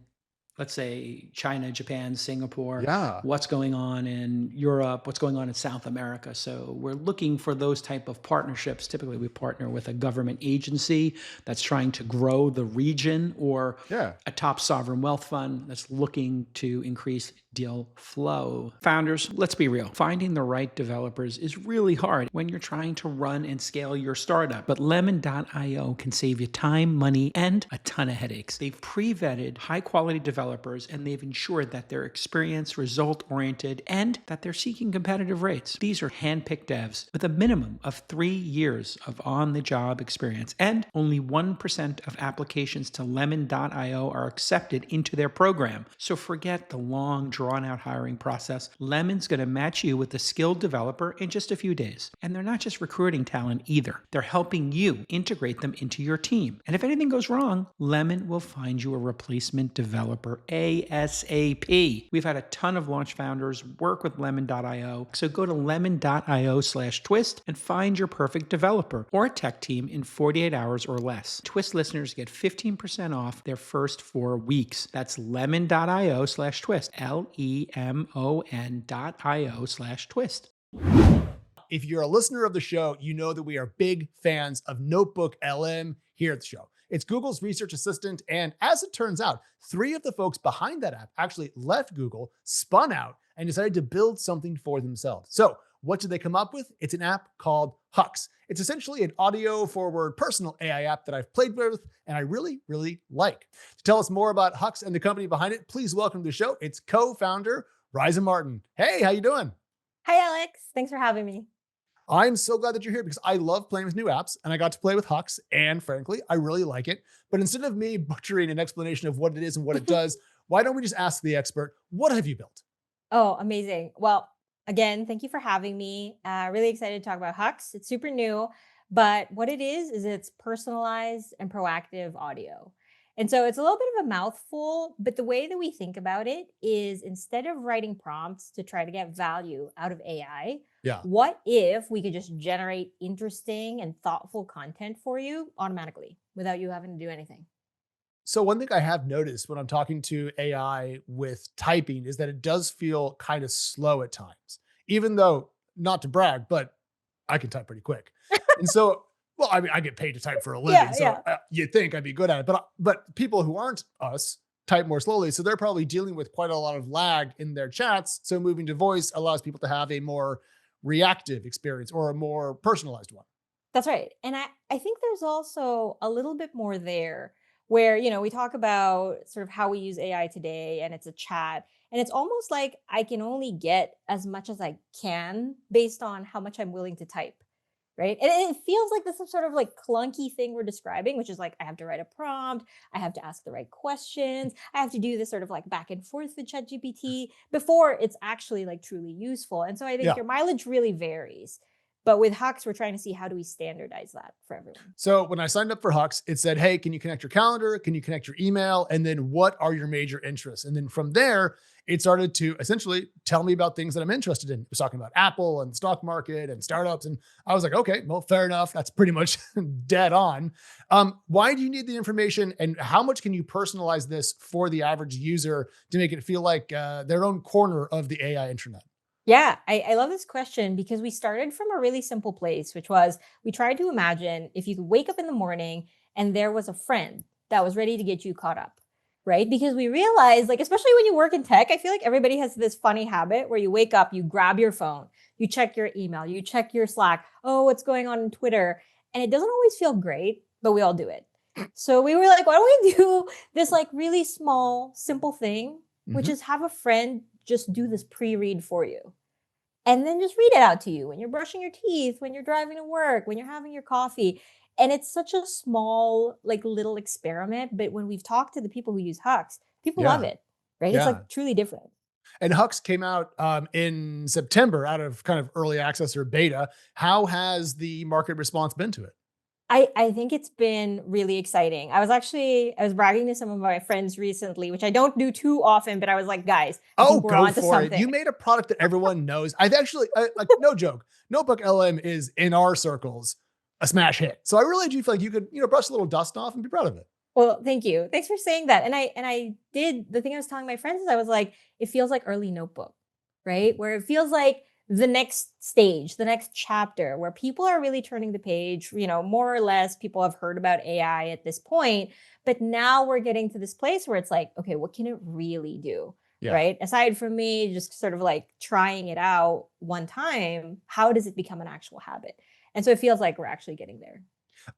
[SPEAKER 2] let's say, China, Japan, Singapore, what's going on in Europe, what's going on in South America. So we're looking for those type of partnerships. Typically, we partner with a government agency that's trying to grow the region, or a top sovereign wealth fund that's looking to increase deal flow. Founders, let's be real. Finding the right developers is really hard when you're trying to run and scale your startup. But Lemon.io can save you time, money, and a ton of headaches. They've pre-vetted high-quality developers, and they've ensured that they're experienced, result-oriented, and that they're seeking competitive rates. These are hand-picked devs with a minimum of 3 years of on-the-job experience, and only 1% of applications to Lemon.io are accepted into their program. So forget the long, drawn-out hiring process. Lemon's going to match you with a skilled developer in just a few days. And they're not just recruiting talent either. They're helping you integrate them into your team. And if anything goes wrong, Lemon will find you a replacement developer ASAP. We've had a ton of launch founders work with Lemon.io. So go to lemon.io/twist and find your perfect developer or a tech team in 48 hours or less. Twist listeners get 15% off their first 4 weeks. That's lemon.io/twist. LEMON.io/twist.
[SPEAKER 1] If you're a listener of the show, you know that we are big fans of NotebookLM here at the show. It's Google's research assistant, and as it turns out, 3 of the folks behind that app actually left Google, spun out, and decided to build something for themselves. So what did they come up with? It's an app called Huxe. It's essentially an audio-forward personal AI app that I've played with and I really, really like. To tell us more about Huxe and the company behind it, please welcome to the show its co-founder, Raiza Martin. Hey, how you doing?
[SPEAKER 6] Hi, Alex. Thanks for having me.
[SPEAKER 1] I'm so glad that you're here because I love playing with new apps, and I got to play with Huxe, and frankly, I really like it. But instead of me butchering an explanation of what it is and what it does, why don't we just ask the expert, what have you built?
[SPEAKER 6] Oh, amazing. Well, again, thank you for having me. Really excited to talk about Huxe. It's super new, but what it is it's personalized and proactive audio. And so it's a little bit of a mouthful, but the way that we think about it is instead of writing prompts to try to get value out of AI,
[SPEAKER 1] Yeah.
[SPEAKER 6] what if we could just generate interesting and thoughtful content for you automatically without you having to do anything?
[SPEAKER 1] So one thing I have noticed when I'm talking to AI with typing is that it does feel kind of slow at times, even though, not to brag, but I can type pretty quick. And so, well, I mean, I get paid to type for a living,
[SPEAKER 6] Yeah,
[SPEAKER 1] so
[SPEAKER 6] yeah.
[SPEAKER 1] you'd think I'd be good at it. But people who aren't us type more slowly, so they're probably dealing with quite a lot of lag in their chats. So moving to voice allows people to have a more reactive experience or a more personalized one.
[SPEAKER 6] That's right. And I think there's also a little bit more there where, we talk about sort of how we use AI today and it's a chat. And it's almost like I can only get as much as I can based on how much I'm willing to type. Right. And it feels like this is sort of like clunky thing we're describing, which is like I have to write a prompt, I have to ask the right questions, I have to do this sort of like back and forth with ChatGPT before it's actually like truly useful. And so I think
[SPEAKER 1] Yeah.
[SPEAKER 6] your mileage really varies. But with Hux, we're trying to see how do we standardize that for everyone.
[SPEAKER 1] So when I signed up for Hux, it said, hey, can you connect your calendar? Can you connect your email? And then what are your major interests? And then from there, it started to essentially tell me about things that I'm interested in. It was talking about Apple and the stock market and startups. And I was like, okay, well, fair enough. That's pretty much dead on. Why do you need the information and how much can you personalize this for the average user to make it feel like their own corner of the AI internet?
[SPEAKER 6] Yeah, I love this question because we started from a really simple place, which was we tried to imagine if you could wake up in the morning and there was a friend that was ready to get you caught up, right? Because we realized, like, especially when you work in tech, I feel like everybody has this funny habit where you wake up, you grab your phone, you check your email, you check your Slack. Oh, what's going on in Twitter? And it doesn't always feel great, but we all do it. So we were like, why don't we do this like really small, simple thing, which is have a friend just do this pre-read for you. And then just read it out to you when you're brushing your teeth, when you're driving to work, when you're having your coffee. And it's such a small, like little experiment. But when we've talked to the people who use Hux, people love it, right? It's
[SPEAKER 1] Yeah.
[SPEAKER 6] like truly different.
[SPEAKER 1] And Hux came out in September out of kind of early access or beta. How has the market response been to it?
[SPEAKER 6] I think it's been really exciting. I was bragging to some of my friends recently, which I don't do too often, but I was like, guys, I think we're
[SPEAKER 1] Go
[SPEAKER 6] onto
[SPEAKER 1] for
[SPEAKER 6] something.
[SPEAKER 1] it. You made a product that everyone knows. I've actually, like, no joke, NotebookLM is in our circles a smash hit. So I really do feel like you could, brush a little dust off and be proud of it.
[SPEAKER 6] Well, thank you. Thanks for saying that. And I did the thing I was telling my friends is I was like, it feels like early Notebook, right? Where it feels like the next stage, the next chapter, where people are really turning the page. More or less, people have heard about AI at this point, but now we're getting to this place where it's like, okay, what can it really do?
[SPEAKER 1] Yeah.
[SPEAKER 6] Right? Aside from me just sort of like trying it out one time, how does it become an actual habit? And so it feels like we're actually getting there.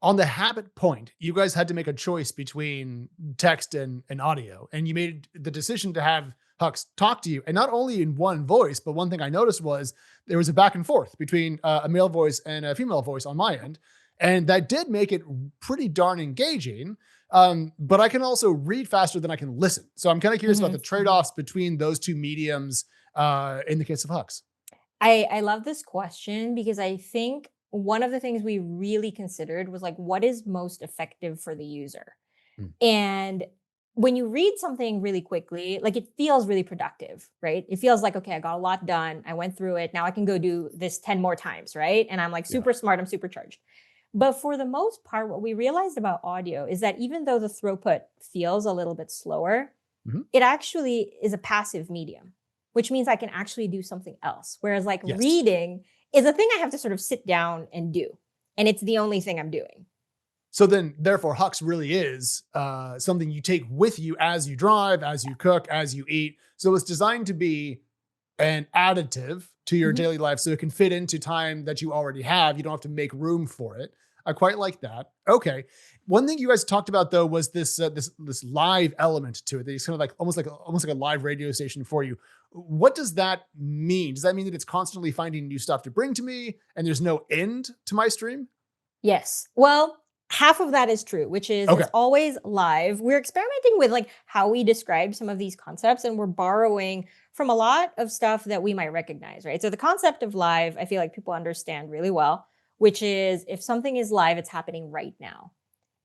[SPEAKER 1] On the habit point, you guys had to make a choice between text and audio, and you made the decision to have Hux talk to you, and not only in one voice, but one thing I noticed was there was a back and forth between a male voice and a female voice on my end, and that did make it pretty darn engaging. But I can also read faster than I can listen, so I'm kind of curious about the trade-offs between those two mediums in the case of Hux.
[SPEAKER 6] I love this question because I think one of the things we really considered was like, what is most effective for the user? And when you read something really quickly, like it feels really productive, right? It feels like, okay, I got a lot done. I went through it. Now I can go do this 10 more times, right? And I'm like super smart. I'm supercharged. But for the most part, what we realized about audio is that even though the throughput feels a little bit slower, it actually is a passive medium, which means I can actually do something else. Whereas like reading is a thing I have to sort of sit down and do. And it's the only thing I'm doing.
[SPEAKER 1] So then, therefore, Hux really is something you take with you as you drive, as you cook, as you eat. So it's designed to be an additive to your daily life, so it can fit into time that you already have. You don't have to make room for it. I quite like that. Okay. One thing you guys talked about though was this this live element to it. That it's kind of like almost like a live radio station for you. What does that mean? Does that mean that it's constantly finding new stuff to bring to me, and there's no end to my stream?
[SPEAKER 6] Yes. Well, half of that is true, which is it's always live. We're experimenting with like how we describe some of these concepts, and we're borrowing from a lot of stuff that we might recognize, right? So the concept of live, I feel like people understand really well, which is if something is live, it's happening right now.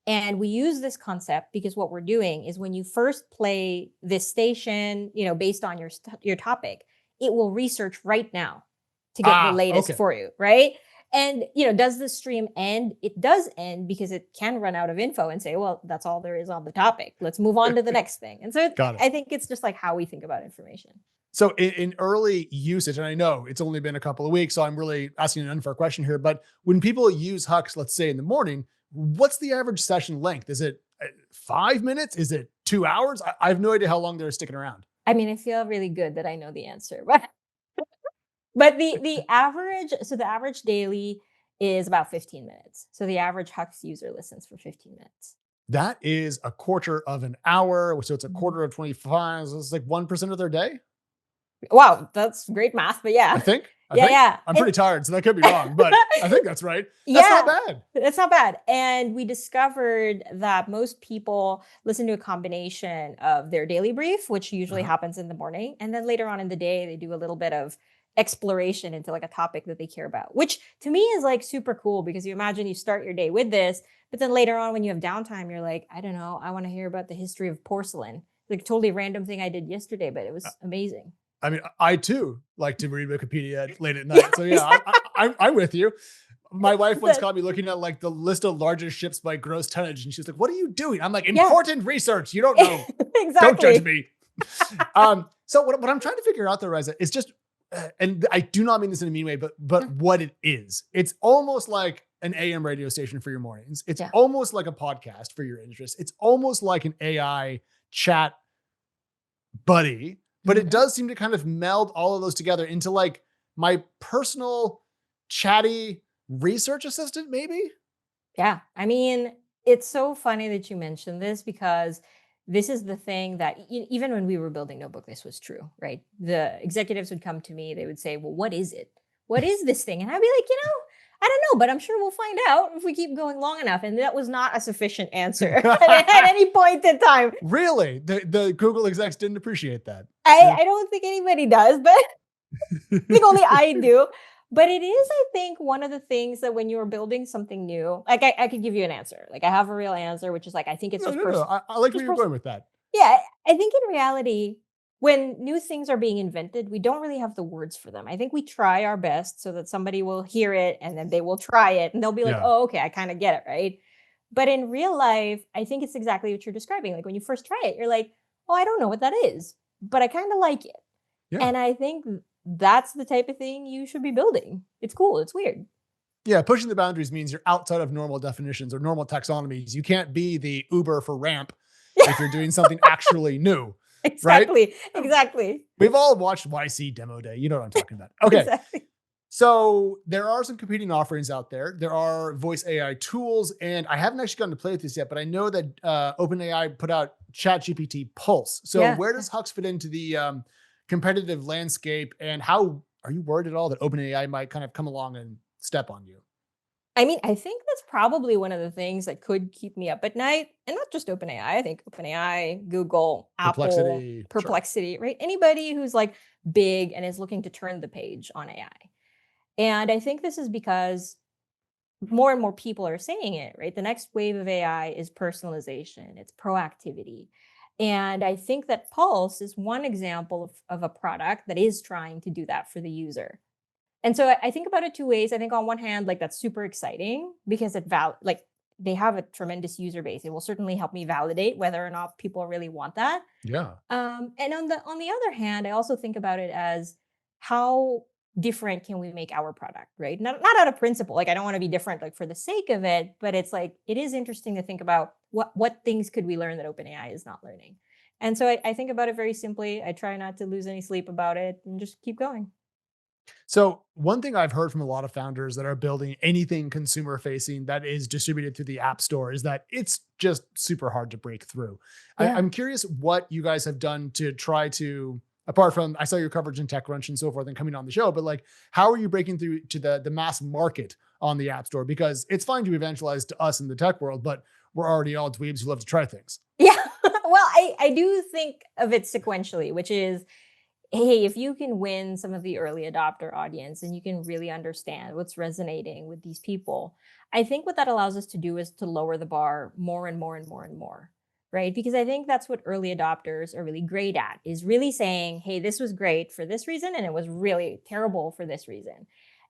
[SPEAKER 6] And we use this concept because what we're doing is when you first play this station, based on your topic, it will research right now to get the latest for you, right? And, does the stream end? It does end because it can run out of info and say, well, that's all there is on the topic. Let's move on to the next thing. And so I think it's just like how we think about information.
[SPEAKER 1] So in early usage, and I know it's only been a couple of weeks, so I'm really asking an unfair question here, but when people use Huxe, let's say in the morning, what's the average session length? Is it 5 minutes? Is it 2 hours? I have no idea how long they're sticking around.
[SPEAKER 6] I mean, I feel really good that I know the answer, but the average daily is about 15 minutes. So the average Huxe user listens for 15 minutes.
[SPEAKER 1] That is a quarter of an hour. So it's a quarter of 25. So it's like 1% of their day.
[SPEAKER 6] Wow, that's great math, but yeah.
[SPEAKER 1] I think.
[SPEAKER 6] Yeah.
[SPEAKER 1] I'm pretty tired, so that could be wrong, but I think that's right. That's not bad.
[SPEAKER 6] That's not bad. And we discovered that most people listen to a combination of their daily brief, which usually happens in the morning, and then later on in the day, they do a little bit of exploration into like a topic that they care about, which to me is like super cool because you imagine you start your day with this, but then later on when you have downtime, you're like, I don't know, I want to hear about the history of porcelain. Like totally random thing I did yesterday, but it was amazing.
[SPEAKER 1] I mean, I too like to read Wikipedia late at night. So yeah, I'm with you. My wife once caught me looking at like the list of largest ships by gross tonnage, and she's like, "What are you doing?" I'm like, "Important research. You don't know.
[SPEAKER 6] Exactly.
[SPEAKER 1] Don't judge me." So what I'm trying to figure out though, Raiza, is just, and I do not mean this in a mean way, but what it is. It's almost like an AM radio station for your mornings. It's almost like a podcast for your interests. It's almost like an AI chat buddy. But it does seem to kind of meld all of those together into like my personal chatty research assistant, maybe?
[SPEAKER 6] Yeah. I mean, it's so funny that you mentioned this because this is the thing that even when we were building Notebook, this was true, right? The executives would come to me. They would say, well, what is it? What is this thing? And I'd be like, I don't know, but I'm sure we'll find out if we keep going long enough. And that was not a sufficient answer at any point in time.
[SPEAKER 1] Really? The Google execs didn't appreciate that.
[SPEAKER 6] I don't think anybody does, but I think only I do. But it is, I think, one of the things that when you're building something new, like I could give you an answer. Like I have a real answer, which is like, I think it's just personal.
[SPEAKER 1] I like where you're going with that.
[SPEAKER 6] Yeah, I think in reality, when new things are being invented, we don't really have the words for them. I think we try our best so that somebody will hear it and then they will try it and they'll be like, oh, okay, I kind of get it, right? But in real life, I think it's exactly what you're describing. Like when you first try it, you're like, oh, I don't know what that is, but I kind of like it. Yeah. And I think that's the type of thing you should be building. It's cool. It's weird.
[SPEAKER 1] Yeah, pushing the boundaries means you're outside of normal definitions or normal taxonomies. You can't be the Uber for ramp if you're doing something actually new.
[SPEAKER 6] Exactly.
[SPEAKER 1] Right?
[SPEAKER 6] Exactly.
[SPEAKER 1] We've all watched YC Demo Day. You know what I'm talking about. Okay.
[SPEAKER 6] Exactly.
[SPEAKER 1] So there are some competing offerings out there. There are voice AI tools, and I haven't actually gotten to play with this yet, but I know that OpenAI put out ChatGPT Pulse. So where does Huxe fit into the competitive landscape, and how are you worried at all that OpenAI might kind of come along and step on you?
[SPEAKER 6] I mean, I think that's probably one of the things that could keep me up at night. And not just OpenAI. I think OpenAI, Google, Apple, Perplexity, right? Anybody who's like big and is looking to turn the page on AI. And I think this is because more and more people are saying it, right? The next wave of AI is personalization. It's proactivity. And I think that Pulse is one example of a product that is trying to do that for the user. And so I think about it two ways. I think on one hand, like that's super exciting because they have a tremendous user base. It will certainly help me validate whether or not people really want that.
[SPEAKER 1] Yeah.
[SPEAKER 6] And on the other hand, I also think about it as how different can we make our product, right? Not out of principle. Like I don't want to be different like for the sake of it, but it's like it is interesting to think about what things could we learn that OpenAI is not learning. And so I think about it very simply. I try not to lose any sleep about it and just keep going.
[SPEAKER 1] So one thing I've heard from a lot of founders that are building anything consumer facing that is distributed through the App Store is that it's just super hard to break through. Yeah. I'm curious what you guys have done to try to, apart from I saw your coverage in TechCrunch and so forth and coming on the show, but like, how are you breaking through to the mass market on the App Store? Because it's fine to evangelize to us in the tech world, but we're already all dweebs who love to try things.
[SPEAKER 6] Yeah. Well, I do think of it sequentially, which is hey, if you can win some of the early adopter audience and you can really understand what's resonating with these people, I think what that allows us to do is to lower the bar more and more and more and more, right? Because I think that's what early adopters are really great at, is really saying, hey, this was great for this reason and it was really terrible for this reason.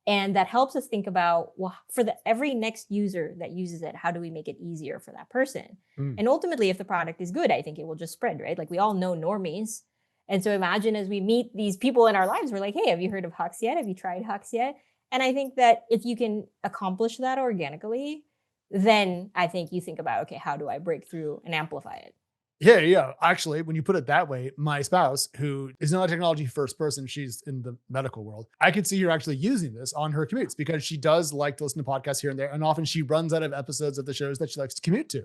[SPEAKER 6] And that helps us think about, well, for every next user that uses it, how do we make it easier for that person? And ultimately, if the product is good, I think it will just spread, right? Like we all know normies. And so imagine as we meet these people in our lives, we're like, hey, have you heard of Huxe yet? Have you tried Huxe yet? And I think that if you can accomplish that organically, then I think you think about, okay, how do I break through and amplify it?
[SPEAKER 1] Yeah. Actually, when you put it that way, my spouse, who is not a technology first person, she's in the medical world. I could see her actually using this on her commutes because she does like to listen to podcasts here and there. And often she runs out of episodes of the shows that she likes to commute to.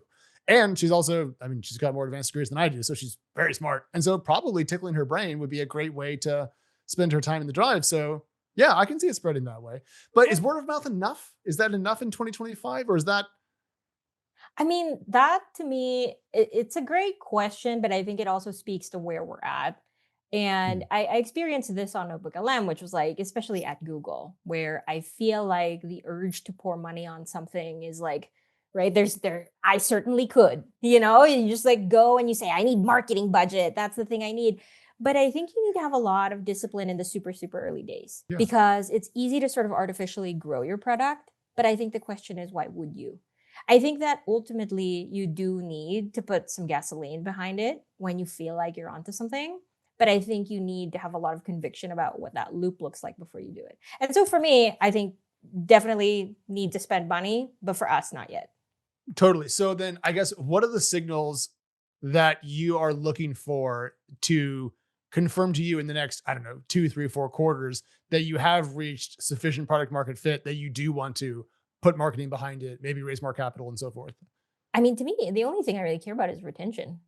[SPEAKER 1] And she's also, I mean, she's got more advanced degrees than I do. So she's very smart. And so probably tickling her brain would be a great way to spend her time in the drive. So yeah, I can see it spreading that way. But is word of mouth enough? Is that enough in 2025? Or is that
[SPEAKER 6] I mean, that to me, it's a great question, but I think it also speaks to where we're at. And I experienced this on NotebookLM, which was like, especially at Google, where I feel like the urge to pour money on something is like, right, I certainly could, and you just like go and you say, I need marketing budget. That's the thing I need. But I think you need to have a lot of discipline in the super, super early days because it's easy to sort of artificially grow your product. But I think the question is, why would you? I think that ultimately you do need to put some gasoline behind it when you feel like you're onto something. But I think you need to have a lot of conviction about what that loop looks like before you do it. And so for me, I think definitely need to spend money, but for us, not yet.
[SPEAKER 1] totally? So then I guess what are the signals that you are looking for to confirm to you in the next, I don't know, 2, 3, 4 quarters that you have reached sufficient product market fit that you do want to put marketing behind it, maybe raise more capital and so forth?
[SPEAKER 6] I mean, to me, the only thing I really care about is retention.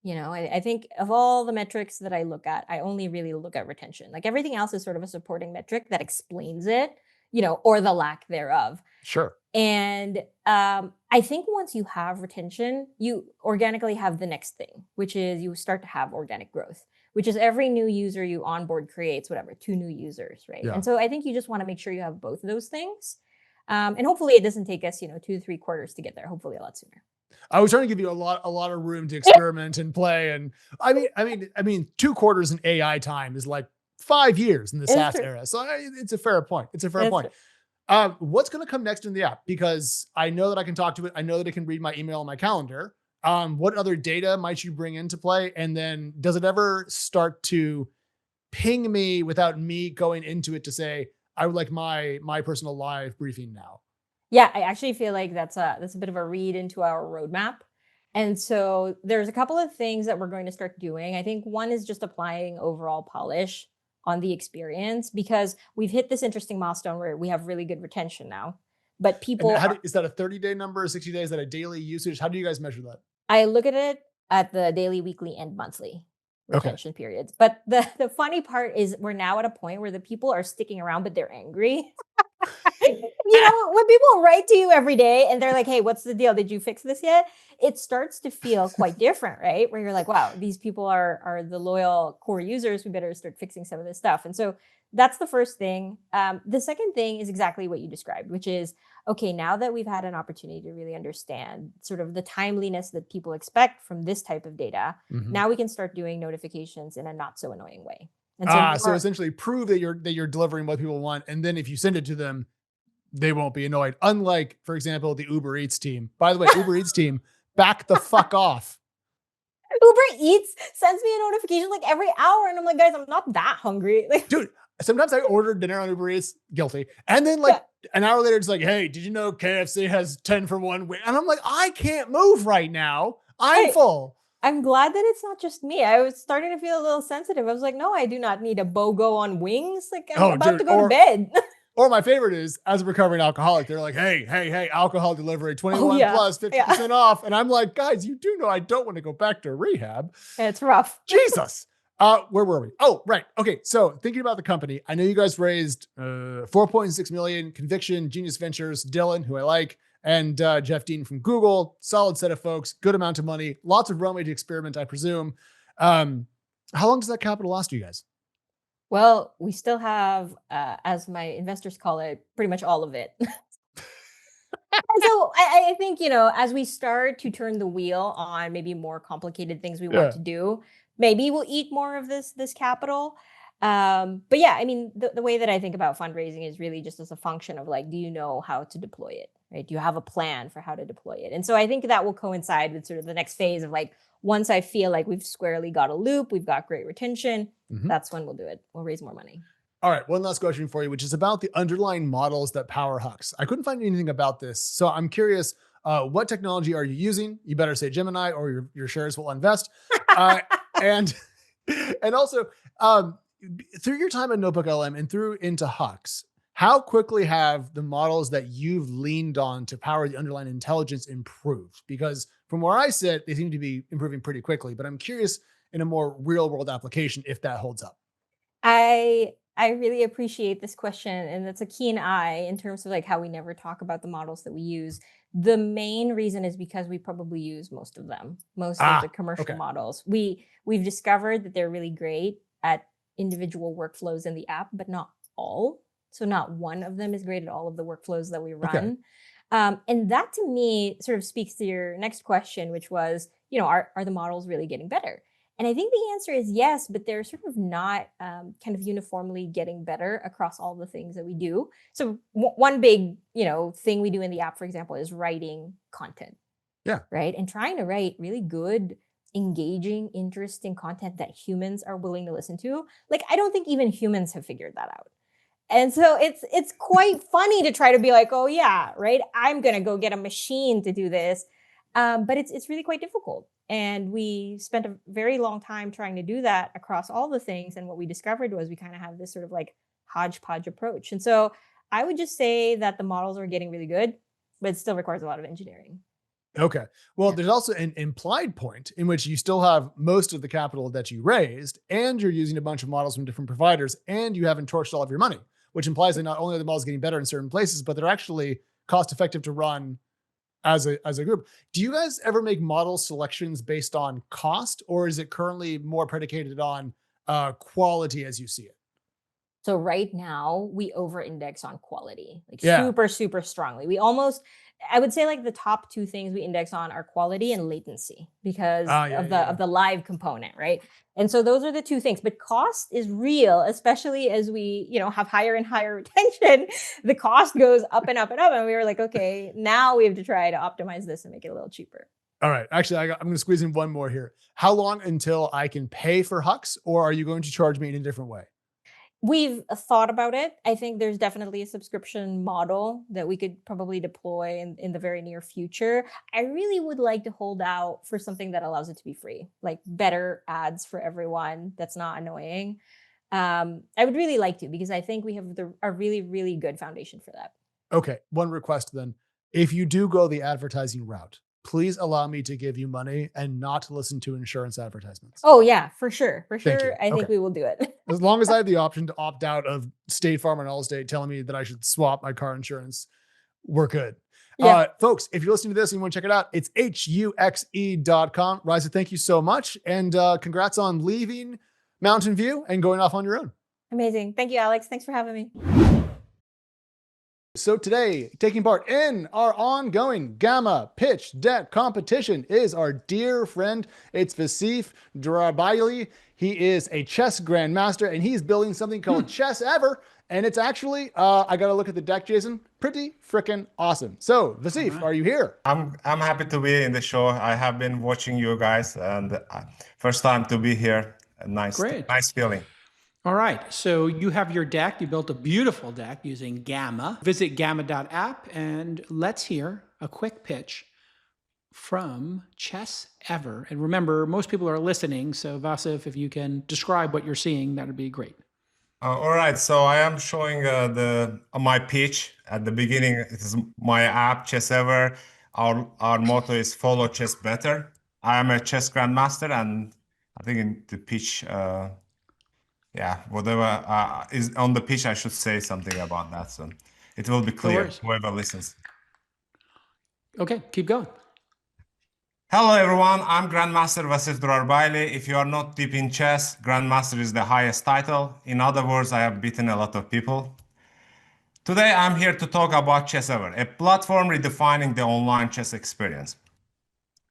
[SPEAKER 6] I think of all the metrics that I look at, I only really look at retention. Like everything else is sort of a supporting metric that explains it, or the lack thereof.
[SPEAKER 1] Sure.
[SPEAKER 6] And I think once you have retention, you organically have the next thing, which is you start to have organic growth, which is every new user you onboard creates 2 new users, right?
[SPEAKER 1] Yeah.
[SPEAKER 6] And so I think you just want to make sure you have both of those things. And hopefully it doesn't take us, 2 to 3 quarters to get there. Hopefully a lot sooner.
[SPEAKER 1] I was trying to give you a lot of room to experiment and play. And I mean, 2 quarters in AI time is like 5 years in the SaaS era. So it's a fair point. It's a fair point. What's going to come next in the app? Because I know that I can talk to it. I know that it can read my email and my calendar. What other data might you bring into play? And then does it ever start to ping me without me going into it to say, I would like my personal live briefing now?
[SPEAKER 6] Yeah, I actually feel like that's a bit of a read into our roadmap. And so there's a couple of things that we're going to start doing. I think one is just applying overall polish on the experience because we've hit this interesting milestone where we have really good retention now. But people
[SPEAKER 1] is that a 30-day number, 60 days? Is that a daily usage? How do you guys measure that?
[SPEAKER 6] I look at it at the daily, weekly, and monthly retention periods. But the funny part is we're now at a point where the people are sticking around, but they're angry. When people write to you every day and they're like, hey, what's the deal? Did you fix this yet? It starts to feel quite different, right? Where you're like, wow, these people are the loyal core users. We better start fixing some of this stuff. And so that's the first thing. The second thing is exactly what you described, which is, okay, now that we've had an opportunity to really understand sort of the timeliness that people expect from this type of data, now we can start doing notifications in a not so annoying way. And
[SPEAKER 1] so essentially prove that you're delivering what people want. And then if you send it to them, they won't be annoyed. Unlike, for example, the Uber Eats team. By the way, Uber Eats team, back the fuck off.
[SPEAKER 6] Uber Eats sends me a notification like every hour. And I'm like, guys, I'm not that hungry.
[SPEAKER 1] Dude, sometimes I ordered dinner on Uber Eats, guilty. And then an hour later, it's like, hey, did you know KFC has 10 for 1? And I'm like, I can't move right now. I'm full.
[SPEAKER 6] I'm glad that it's not just me. I was starting to feel a little sensitive. I was like, no, I do not need a BOGO on wings. Like I'm about to go to bed.
[SPEAKER 1] Or my favorite is, as a recovering alcoholic, they're like, hey, alcohol delivery, 21 plus 50% off. And I'm like, guys, you do know I don't want to go back to rehab.
[SPEAKER 6] It's rough.
[SPEAKER 1] Jesus. Where were we? Oh, right. Okay. So thinking about the company, I know you guys raised 4.6 million, Conviction, Genius Ventures, Dylan, who I like, and Jeff Dean from Google. Solid set of folks, good amount of money, lots of runway to experiment, I presume. How long does that capital last you guys?
[SPEAKER 6] Well, we still have, as my investors call it, pretty much all of it. And so I think, as we start to turn the wheel on maybe more complicated things we want
[SPEAKER 1] Yeah.
[SPEAKER 6] to do, maybe we'll eat more of this capital. But yeah, I mean, the way that I think about fundraising is really just as a function of like, do you know how to deploy it, right? Do you have a plan for how to deploy it? And so I think that will coincide with sort of the next phase of like, once I feel like we've squarely got a loop, we've got great retention, that's when we'll do it. We'll raise more money.
[SPEAKER 1] All right, one last question for you, which is about the underlying models that power Huxe. I couldn't find anything about this, so I'm curious, what technology are you using? You better say Gemini or your shares will invest. And and also, through your time at NotebookLM and through into Huxe, how quickly have the models that you've leaned on to power the underlying intelligence improved? Because from where I sit, they seem to be improving pretty quickly, but I'm curious in a more real world application if that holds up.
[SPEAKER 6] I really appreciate this question, and that's a keen eye in terms of like how we never talk about the models that we use. The main reason is because we probably use most of them, most of the commercial
[SPEAKER 1] okay.
[SPEAKER 6] models. We've discovered that they're really great at individual workflows in the app, but not all. So not one of them is great at all of the workflows that we run. And that to me sort of speaks to your next question, which was, are the models really getting better? And I think the answer is yes, but they're sort of not kind of uniformly getting better across all the things that we do. So one big, thing we do in the app, for example, is writing content.
[SPEAKER 1] Yeah.
[SPEAKER 6] Right. And trying to write really good, engaging, interesting content that humans are willing to listen to. Like, I don't think even humans have figured that out. And so it's quite funny to try to be like, oh yeah, right, I'm gonna go get a machine to do this. But it's really quite difficult. And we spent a very long time trying to do that across all the things. And what we discovered was we kind of have this sort of like hodgepodge approach. And so I would just say that the models are getting really good, but it still requires a lot of engineering.
[SPEAKER 1] Okay. Well, there's also an implied point in which you still have most of the capital that you raised, and you're using a bunch of models from different providers, and you haven't torched all of your money, which implies that not only are the models getting better in certain places, but they're actually cost effective to run as a group. Do you guys ever make model selections based on cost, or is it currently more predicated on quality as you see it?
[SPEAKER 6] So right now we over-index on quality, like
[SPEAKER 1] Yeah.
[SPEAKER 6] super, super strongly. I would say like the top two things we index on are quality and latency because of the live component, right? And so those are the two things. But cost is real, especially as we, have higher and higher retention. The cost goes up and up and up. And we were like, okay, now we have to try to optimize this and make it a little cheaper.
[SPEAKER 1] All right. Actually, I'm going to squeeze in one more here. How long until I can pay for Huxe, or are you going to charge me in a different way?
[SPEAKER 6] We've thought about it. I think there's definitely a subscription model that we could probably deploy in the very near future. I really would like to hold out for something that allows it to be free, like better ads for everyone that's not annoying. I would really like to, because I think we have a really, really good foundation for that.
[SPEAKER 1] Okay. One request then. If you do go the advertising route, please allow me to give you money and not listen to insurance advertisements.
[SPEAKER 6] Oh yeah, for sure. For
[SPEAKER 1] Thank
[SPEAKER 6] sure.
[SPEAKER 1] you.
[SPEAKER 6] I think
[SPEAKER 1] Okay.
[SPEAKER 6] we will do it.
[SPEAKER 1] As long as I have the option to opt out of State Farm and Allstate telling me that I should swap my car insurance, we're good.
[SPEAKER 6] Yeah.
[SPEAKER 1] Folks, if you're listening to this and you want to check it out, it's huxe.com. Raiza, thank you so much. And congrats on leaving Mountain View and going off on your own.
[SPEAKER 6] Amazing. Thank you, Alex. Thanks for having me.
[SPEAKER 1] So today, taking part in our ongoing Gamma Pitch Deck competition is our dear friend. It's Vasif Durarbayli. He is a chess grandmaster, and he's building something called ChessEver. And it's actually, I got to look at the deck, Jason, pretty freaking awesome. So Vasif, are you here?
[SPEAKER 7] I'm happy to be in the show. I have been watching you guys, and first time to be here. Nice feeling.
[SPEAKER 2] All right, so you have your deck. You built a beautiful deck using Gamma. Visit gamma.app and let's hear a quick pitch from ChessEver. And remember, most people are listening, so Vasif, if you can describe what you're seeing, that would be great.
[SPEAKER 7] All right, so I am showing my pitch at the beginning. It is my app, ChessEver. Our motto is follow chess better. I am a chess grandmaster, and I think in the pitch, whatever is on the pitch, I should say something about that. So it will be clear, whoever listens.
[SPEAKER 2] Okay, keep going.
[SPEAKER 7] Hello everyone, I'm Grandmaster Vasif Durarbayli. If you are not deep in chess, Grandmaster is the highest title. In other words, I have beaten a lot of people. Today I'm here to talk about ChessEver, a platform redefining the online chess experience.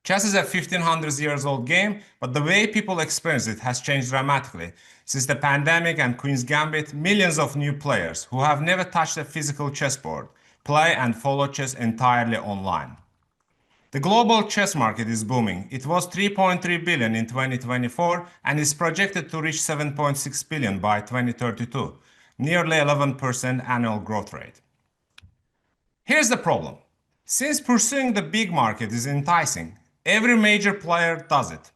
[SPEAKER 7] Chess is a 1500 years old game, but the way people experience it has changed dramatically. Since the pandemic and Queen's Gambit, millions of new players who have never touched a physical chessboard play and follow chess entirely online. The global chess market is booming. It was 3.3 billion in 2024 and is projected to reach 7.6 billion by 2032, nearly 11% annual growth rate. Here's the problem. Since pursuing the big market is enticing, every major player does it.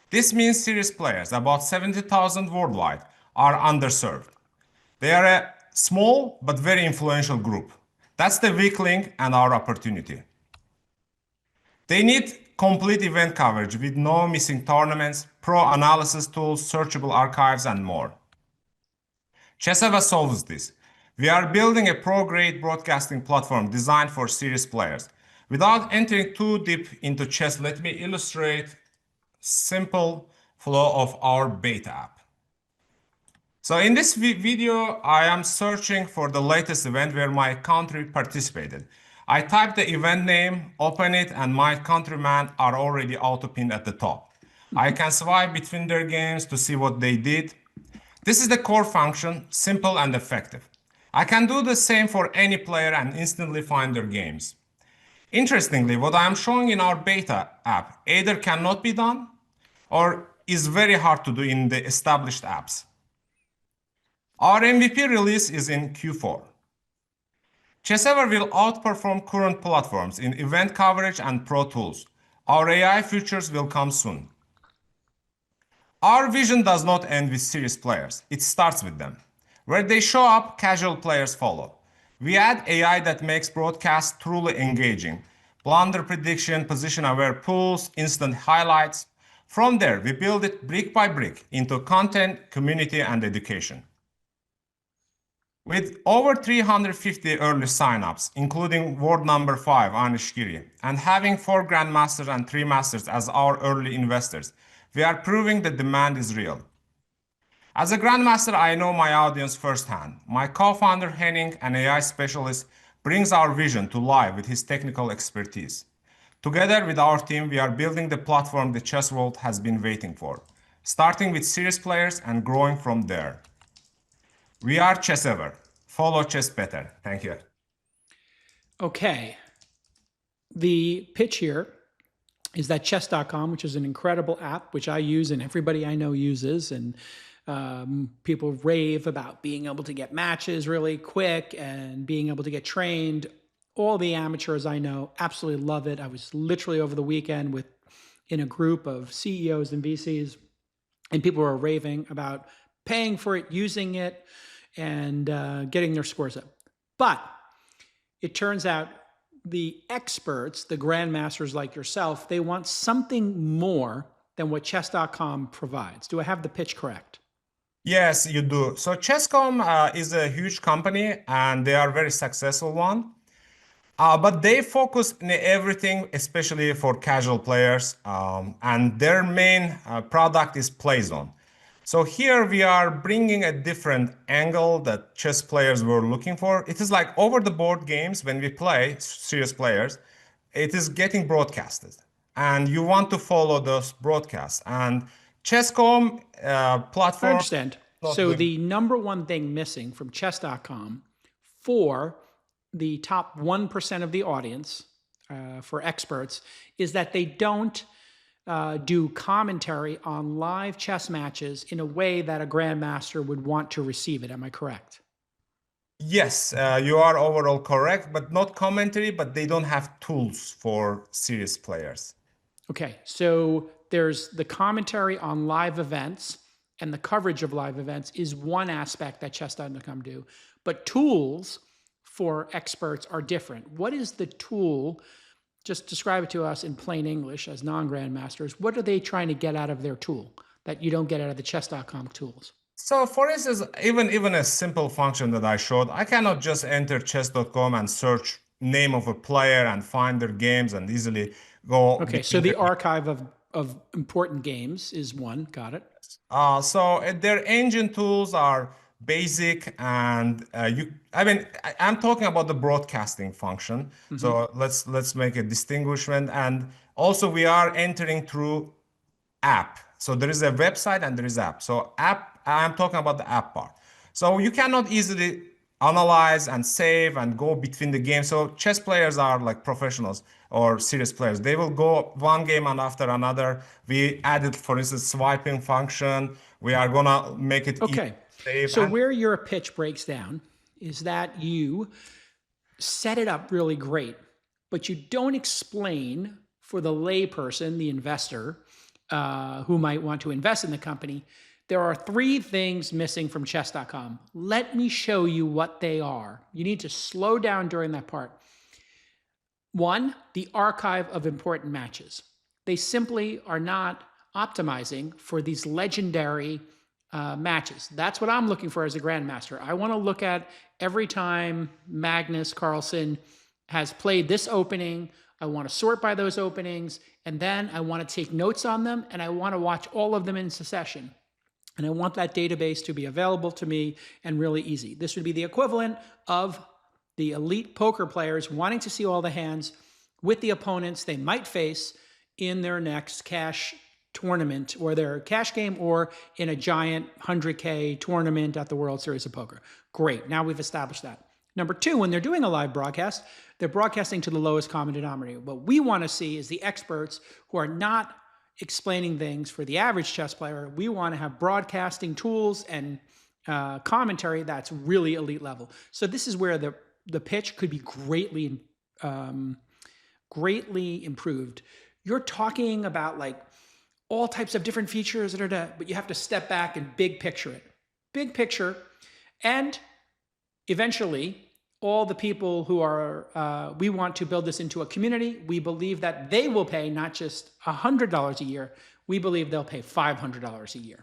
[SPEAKER 7] This means serious players, about 70,000 worldwide, are underserved. They are a small but very influential group. That's the weak link and our opportunity. They need complete event coverage with no missing tournaments, pro analysis tools, searchable archives, and more. ChessEver solves this. We are building a pro-grade broadcasting platform designed for serious players. Without entering too deep into chess, let me illustrate simple flow of our beta app. So in this video, I am searching for the latest event where my country participated. I type the event name, open it, and my countrymen are already auto-pinned at the top. I can swipe between their games to see what they did. This is the core function, simple and effective. I can do the same for any player and instantly find their games. Interestingly, what I am showing in our beta app either cannot be done or is very hard to do in the established apps. Our MVP release is in Q4. ChessEver will outperform current platforms in event coverage and pro tools. Our AI features will come soon. Our vision does not end with serious players. It starts with them. Where they show up, casual players follow. We add AI that makes broadcasts truly engaging. Blunder prediction, position-aware pools, instant highlights. From there, we build it brick by brick into content, community, and education. With over 350 early signups, including world number 5, Anish Giri, and having 4 Grandmasters and 3 Masters as our early investors, we are proving the demand is real. As a Grandmaster, I know my audience firsthand. My co-founder Henning, an AI specialist, brings our vision to life with his technical expertise. Together with our team, we are building the platform the chess world has been waiting for, starting with serious players and growing from there. We are ChessEver. Follow chess better. Thank you.
[SPEAKER 3] Okay. The pitch here is that chess.com, which is an incredible app, which I use and everybody I know uses, and people rave about being able to get matches really quick and being able to get trained. All the amateurs I know absolutely love it. I was literally over the weekend in a group of CEOs and VCs, and people were raving about paying for it, using it, and getting their scores up. But it turns out the experts, the grandmasters like yourself, they want something more than what chess.com provides. Do I have the pitch correct?
[SPEAKER 7] Yes, you do. So Chess.com is a huge company and they are a very successful one. But they focus on everything, especially for casual players. And their main product is PlayZone. So here we are bringing a different angle that chess players were looking for. It is like over the board games when we play, serious players, it is getting broadcasted. And you want to follow those broadcasts. And Chess.com platform...
[SPEAKER 3] I understand. So the number one thing missing from chess.com for the top 1% of the audience, for experts, is that they don't do commentary on live chess matches in a way that a grandmaster would want to receive it. Am I correct?
[SPEAKER 7] Yes, you are overall correct, but not commentary, but they don't have tools for serious players.
[SPEAKER 3] Okay, so there's the commentary on live events and the coverage of live events is one aspect that chess.com do, but tools for experts are different. What is the tool? Just describe it to us in plain English as non-grandmasters. What are they trying to get out of their tool that you don't get out of the chess.com tools?
[SPEAKER 7] So for instance, even a simple function that I showed, I cannot just enter chess.com and search name of a player and find their games and easily go.
[SPEAKER 2] Okay, so the archive of important games is one. Got it.
[SPEAKER 7] Their engine tools are basic, and I'm talking about the broadcasting function. So let's make a distinguishment. And also we are entering through app. So there is a website and there is app. So app, I'm talking about the app part. So you cannot easily analyze and save and go between the games. So chess players are like professionals or serious players. They will go one game and after another. We added, for instance, swiping function. We are gonna make it
[SPEAKER 2] Okay.
[SPEAKER 7] save.
[SPEAKER 2] So where your pitch breaks down is that you set it up really great, but you don't explain for the layperson, the investor, who might want to invest in the company, there are 3 things missing from chess.com. Let me show you what they are. You need to slow down during that part. 1, the archive of important matches. They simply are not optimizing for these legendary matches. That's what I'm looking for as a grandmaster. I want to look at every time Magnus Carlsen has played this opening. I want to sort by those openings, and then I want to take notes on them, and I want to watch all of them in succession. And I want that database to be available to me and really easy. This would be the equivalent of the elite poker players wanting to see all the hands with the opponents they might face in their next cash tournament or their cash game or in a giant 100K tournament at the World Series of Poker. Great, now we've established that. Number 2, when they're doing a live broadcast, they're broadcasting to the lowest common denominator. What we want to see is the experts who are not explaining things for the average chess player. We want to have broadcasting tools and commentary that's really elite level. So this is where the pitch could be greatly improved. You're talking about like all types of different features, but you have to step back and big picture it. Big picture, and eventually all the people who are, we want to build this into a community. We believe that they will pay not just $100 a year, we believe they'll pay $500 a year.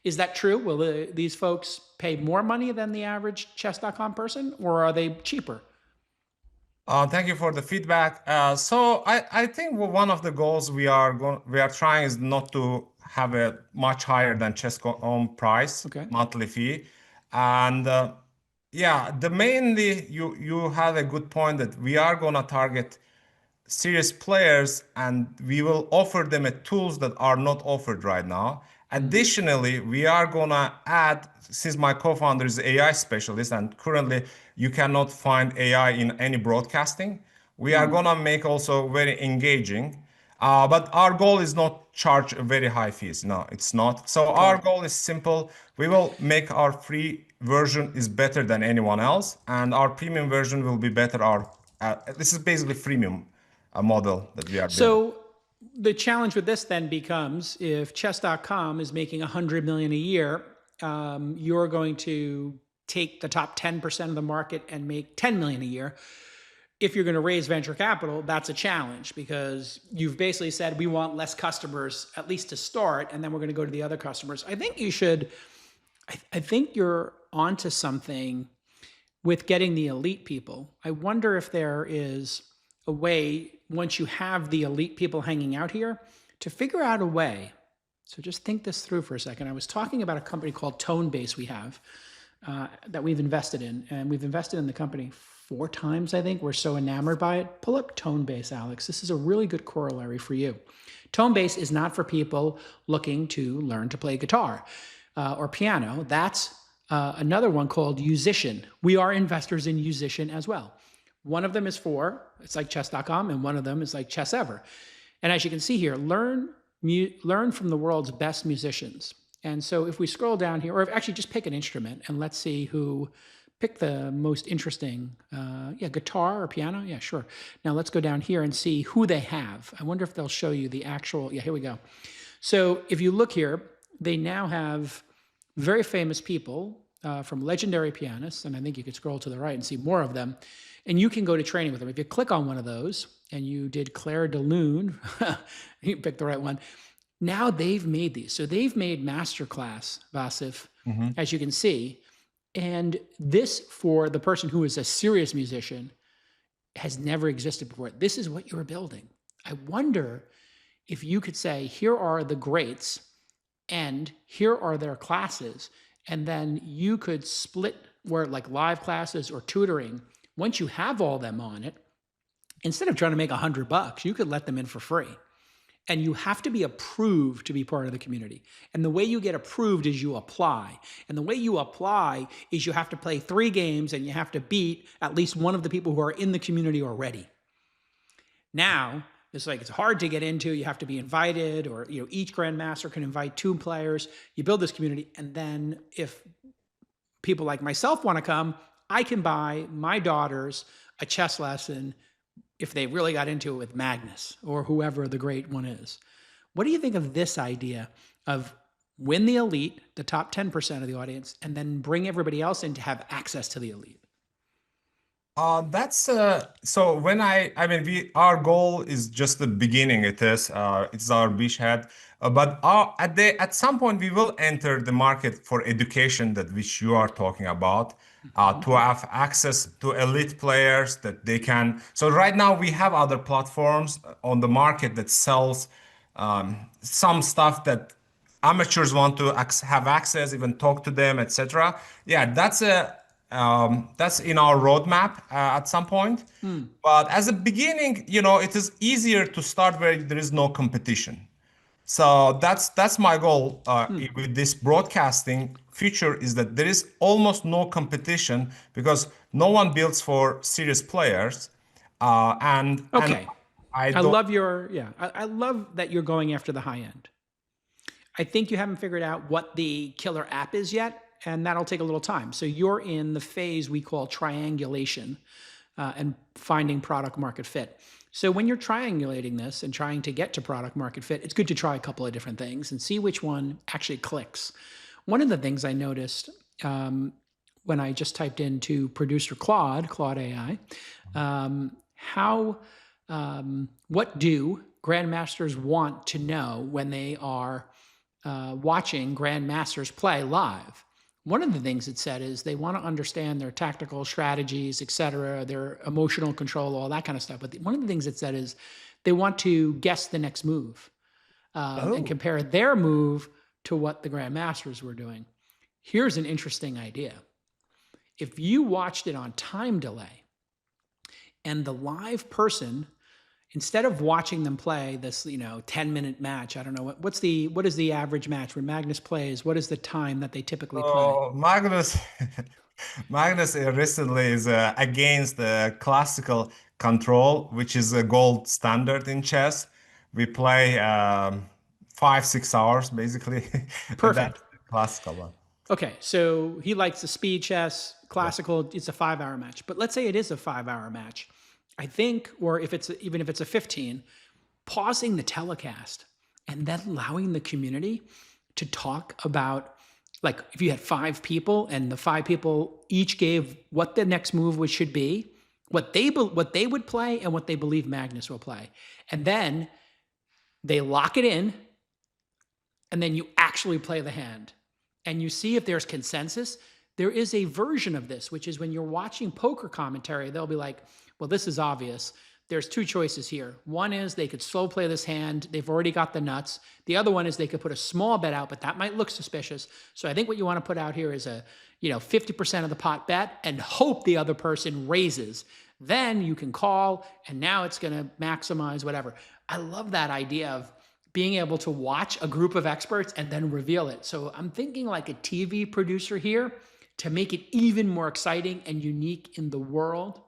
[SPEAKER 2] Is that true? Will these folks pay more money than the average chess.com person, or are they cheaper?
[SPEAKER 7] Thank you for the feedback. So I think one of the goals we are trying is not to have a much higher than chess.com price, monthly fee. And yeah, mainly you have a good point that we are gonna target serious players and we will offer them tools that are not offered right now. Additionally, we are gonna add, since my co-founder is AI specialist and currently you cannot find AI in any broadcasting, we are gonna make also very engaging. But our goal is not charge very high fees. No, it's not. So our goal is simple. We will make our free version is better than anyone else, and our premium version will be better. This is basically freemium model that we are building.
[SPEAKER 2] So the challenge with this then becomes, if chess.com is making $100 million a year, you're going to take the top 10% of the market and make $10 million a year. If you're going to raise venture capital, that's a challenge because you've basically said we want less customers, at least to start, and then we're going to go to the other customers. I think you should, I think you're onto something with getting the elite people. I wonder if there is a way, once you have the elite people hanging out here, to figure out a way. So just think this through for a second. I was talking about a company called Tonebase we have that we've invested in, and we've invested in the company 4 times, I think. We're so enamored by it. Pull up Tonebase, Alex. This is a really good corollary for you. Tonebase is not for people looking to learn to play guitar or piano. That's another one called Musician. We are investors in Musician as well. One of them is it's like chess.com, and one of them is like ChessEver. And as you can see here, learn from the world's best musicians. And so if we scroll down here, or actually just pick an instrument and let's see who pick the most interesting, guitar or piano. Yeah, sure. Now let's go down here and see who they have. I wonder if they'll show you the actual, here we go. So if you look here, they now have very famous people from legendary pianists, and I think you could scroll to the right and see more of them, and you can go to training with them. If you click on one of those, and you did Claire de Lune, you picked the right one, now they've made these. So they've made Masterclass, Vasif, as you can see. And this, for the person who is a serious musician, has never existed before. This is what you're building. I wonder if you could say, here are the greats and here are their classes, and then you could split where like live classes or tutoring, once you have all them on it, instead of trying to make $100, you could let them in for free. And you have to be approved to be part of the community. And the way you get approved is you apply. And the way you apply is you have to play 3 games and you have to beat at least one of the people who are in the community already. Now, it's hard to get into. You have to be invited, or each grandmaster can invite 2 players. You build this community, and then if people like myself want to come, I can buy my daughters a chess lesson if they really got into it with Magnus or whoever the great one is. What do you think of this idea of win the elite, the top 10% of the audience, and then bring everybody else in to have access to the elite?
[SPEAKER 7] So when our goal is just the beginning. It's our beachhead, but at some point we will enter the market for education, that which you are talking about, to have access to elite players that they can. So right now we have other platforms on the market that sells some stuff that amateurs want to have access, even talk to them, etc. Yeah, that's in our roadmap at some point. But as a beginning, it is easier to start where there is no competition. So that's my goal with this broadcasting feature, is that there is almost no competition because no one builds for serious players. And
[SPEAKER 2] I love I love that you're going after the high end. I think you haven't figured out what the killer app is yet, and that'll take a little time. So you're in the phase we call triangulation and finding product market fit. So when you're triangulating this and trying to get to product market fit, it's good to try a couple of different things and see which one actually clicks. One of the things I noticed when I just typed into producer Claude AI, what do grandmasters want to know when they are watching grandmasters play live? One of the things it said is they want to understand their tactical strategies, et cetera, their emotional control, all that kind of stuff. But one of the things it said is they want to guess the next move and compare their move to what the grandmasters were doing. Here's an interesting idea. If you watched it on time delay and the live person, instead of watching them play this, 10-minute match, I don't know what is the average match when Magnus plays? What is the time that they typically play?
[SPEAKER 7] Magnus recently is against the classical control, which is a gold standard in chess. We play 5-6 hours basically.
[SPEAKER 2] Perfect.
[SPEAKER 7] Classical one.
[SPEAKER 2] Okay, so he likes the speed chess. Classical, it's a 5-hour match. But let's say it is a 5-hour match. I think, or even if it's a 15, pausing the telecast and then allowing the community to talk about, like if you had 5 people and the 5 people each gave what the next move should be, what they would play and what they believe Magnus will play. And then they lock it in and then you actually play the hand and you see if there's consensus. There is a version of this, which is when you're watching poker commentary, they'll be like, well, this is obvious. There's 2 choices here. One is they could slow play this hand. They've already got the nuts. The other one is they could put a small bet out, but that might look suspicious. So I think what you want to put out here is a 50% of the pot bet and hope the other person raises. Then you can call, and now it's going to maximize whatever. I love that idea of being able to watch a group of experts and then reveal it. So I'm thinking like a TV producer here to make it even more exciting and unique in the world.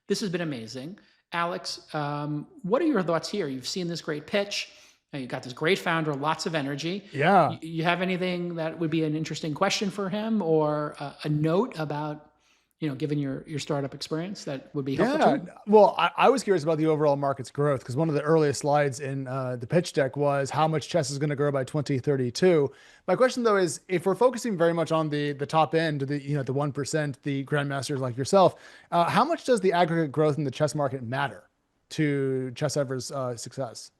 [SPEAKER 2] This has been amazing. Alex, what are your thoughts here? You've seen this great pitch. You've got this great founder, lots of energy.
[SPEAKER 1] Yeah.
[SPEAKER 2] You have anything that would be an interesting question for him or a note about, given your startup experience that would be helpful too?
[SPEAKER 1] Well, I was curious about the overall market's growth because one of the earliest slides in the pitch deck was how much chess is going to grow by 2032. My question though is, if we're focusing very much on the top end, the 1%, the grandmasters like yourself, how much does the aggregate growth in the chess market matter to ChessEver's success?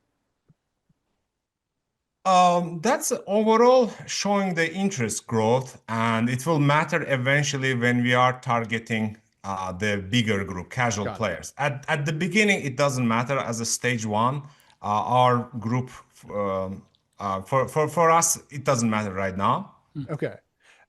[SPEAKER 7] That's overall showing the interest growth, and it will matter eventually when we are targeting the bigger group, casual players. At the beginning, it doesn't matter as a stage 1. our group. For us, it doesn't matter right now.
[SPEAKER 1] Okay.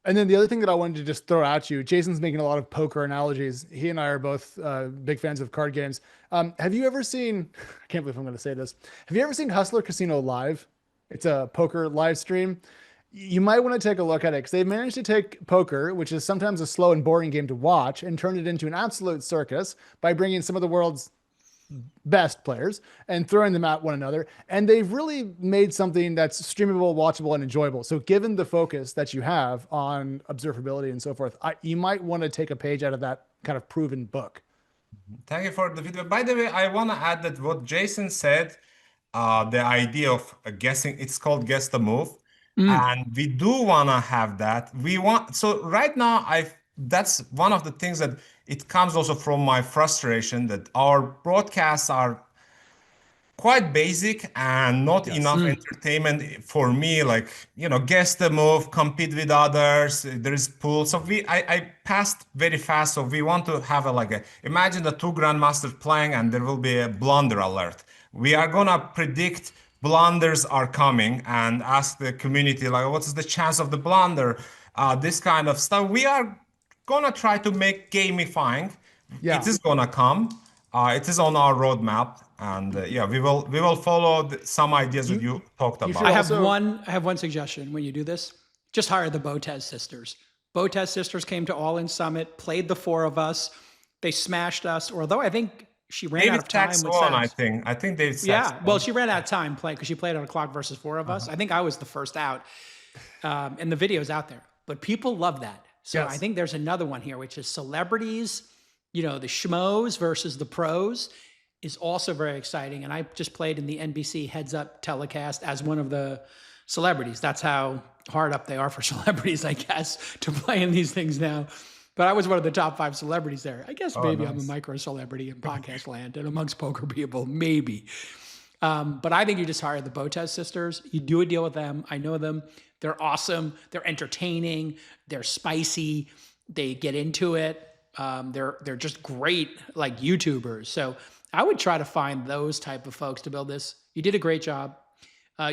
[SPEAKER 1] And then the other thing that I wanted to just throw at you, Jason's making a lot of poker analogies. He and I are both big fans of card games. Have you ever seen, I can't believe I'm going to say this. Have you ever seen Hustler Casino Live? It's a poker live stream. You might want to take a look at it because they've managed to take poker, which is sometimes a slow and boring game to watch, and turn it into an absolute circus by bringing some of the world's best players and throwing them at one another. And they've really made something that's streamable, watchable, and enjoyable. So given the focus that you have on observability and so forth, you might want to take a page out of that kind of proven book.
[SPEAKER 7] Thank you for the video. By the way, I want to add that what Jason said, the idea of guessing, it's called guess the move. And we do want to have that. So right now, that's one of the things that it comes also from my frustration that our broadcasts are quite basic and not enough entertainment for me. Like, guess the move, compete with others. There is pool. So I passed very fast. So we want to have imagine the two grandmasters playing and there will be a blunder alert. We are gonna predict blunders are coming and ask the community what is the chance of the blunder, this kind of stuff. We are gonna try to make gamifying. It is gonna come. It is on our roadmap, and we will follow some ideas that you talked about.
[SPEAKER 3] I have one suggestion. When you do this, just hire the Botez sisters. Botez sisters came to All In Summit, played the four of us. They smashed us. Although I think she ran out of time with Sax.
[SPEAKER 7] I think they.
[SPEAKER 3] Well, she ran out of time playing because she played on a clock versus four of us. I think I was the first out, and the video's out there. But people love that. So I think there's another one here, which is celebrities. The schmoes versus the pros is also very exciting. And I just played in the NBC Heads Up telecast as one of the celebrities. That's how hard up they are for celebrities, I guess, to play in these things now. But I was one of the top 5 celebrities there. I guess maybe I'm a micro celebrity in podcast land and amongst poker people, maybe. But I think you just hire the Botez sisters. You do a deal with them. I know them. They're awesome. They're entertaining. They're spicy. They get into it. They're just great like YouTubers. So I would try to find those type of folks to build this. You did a great job.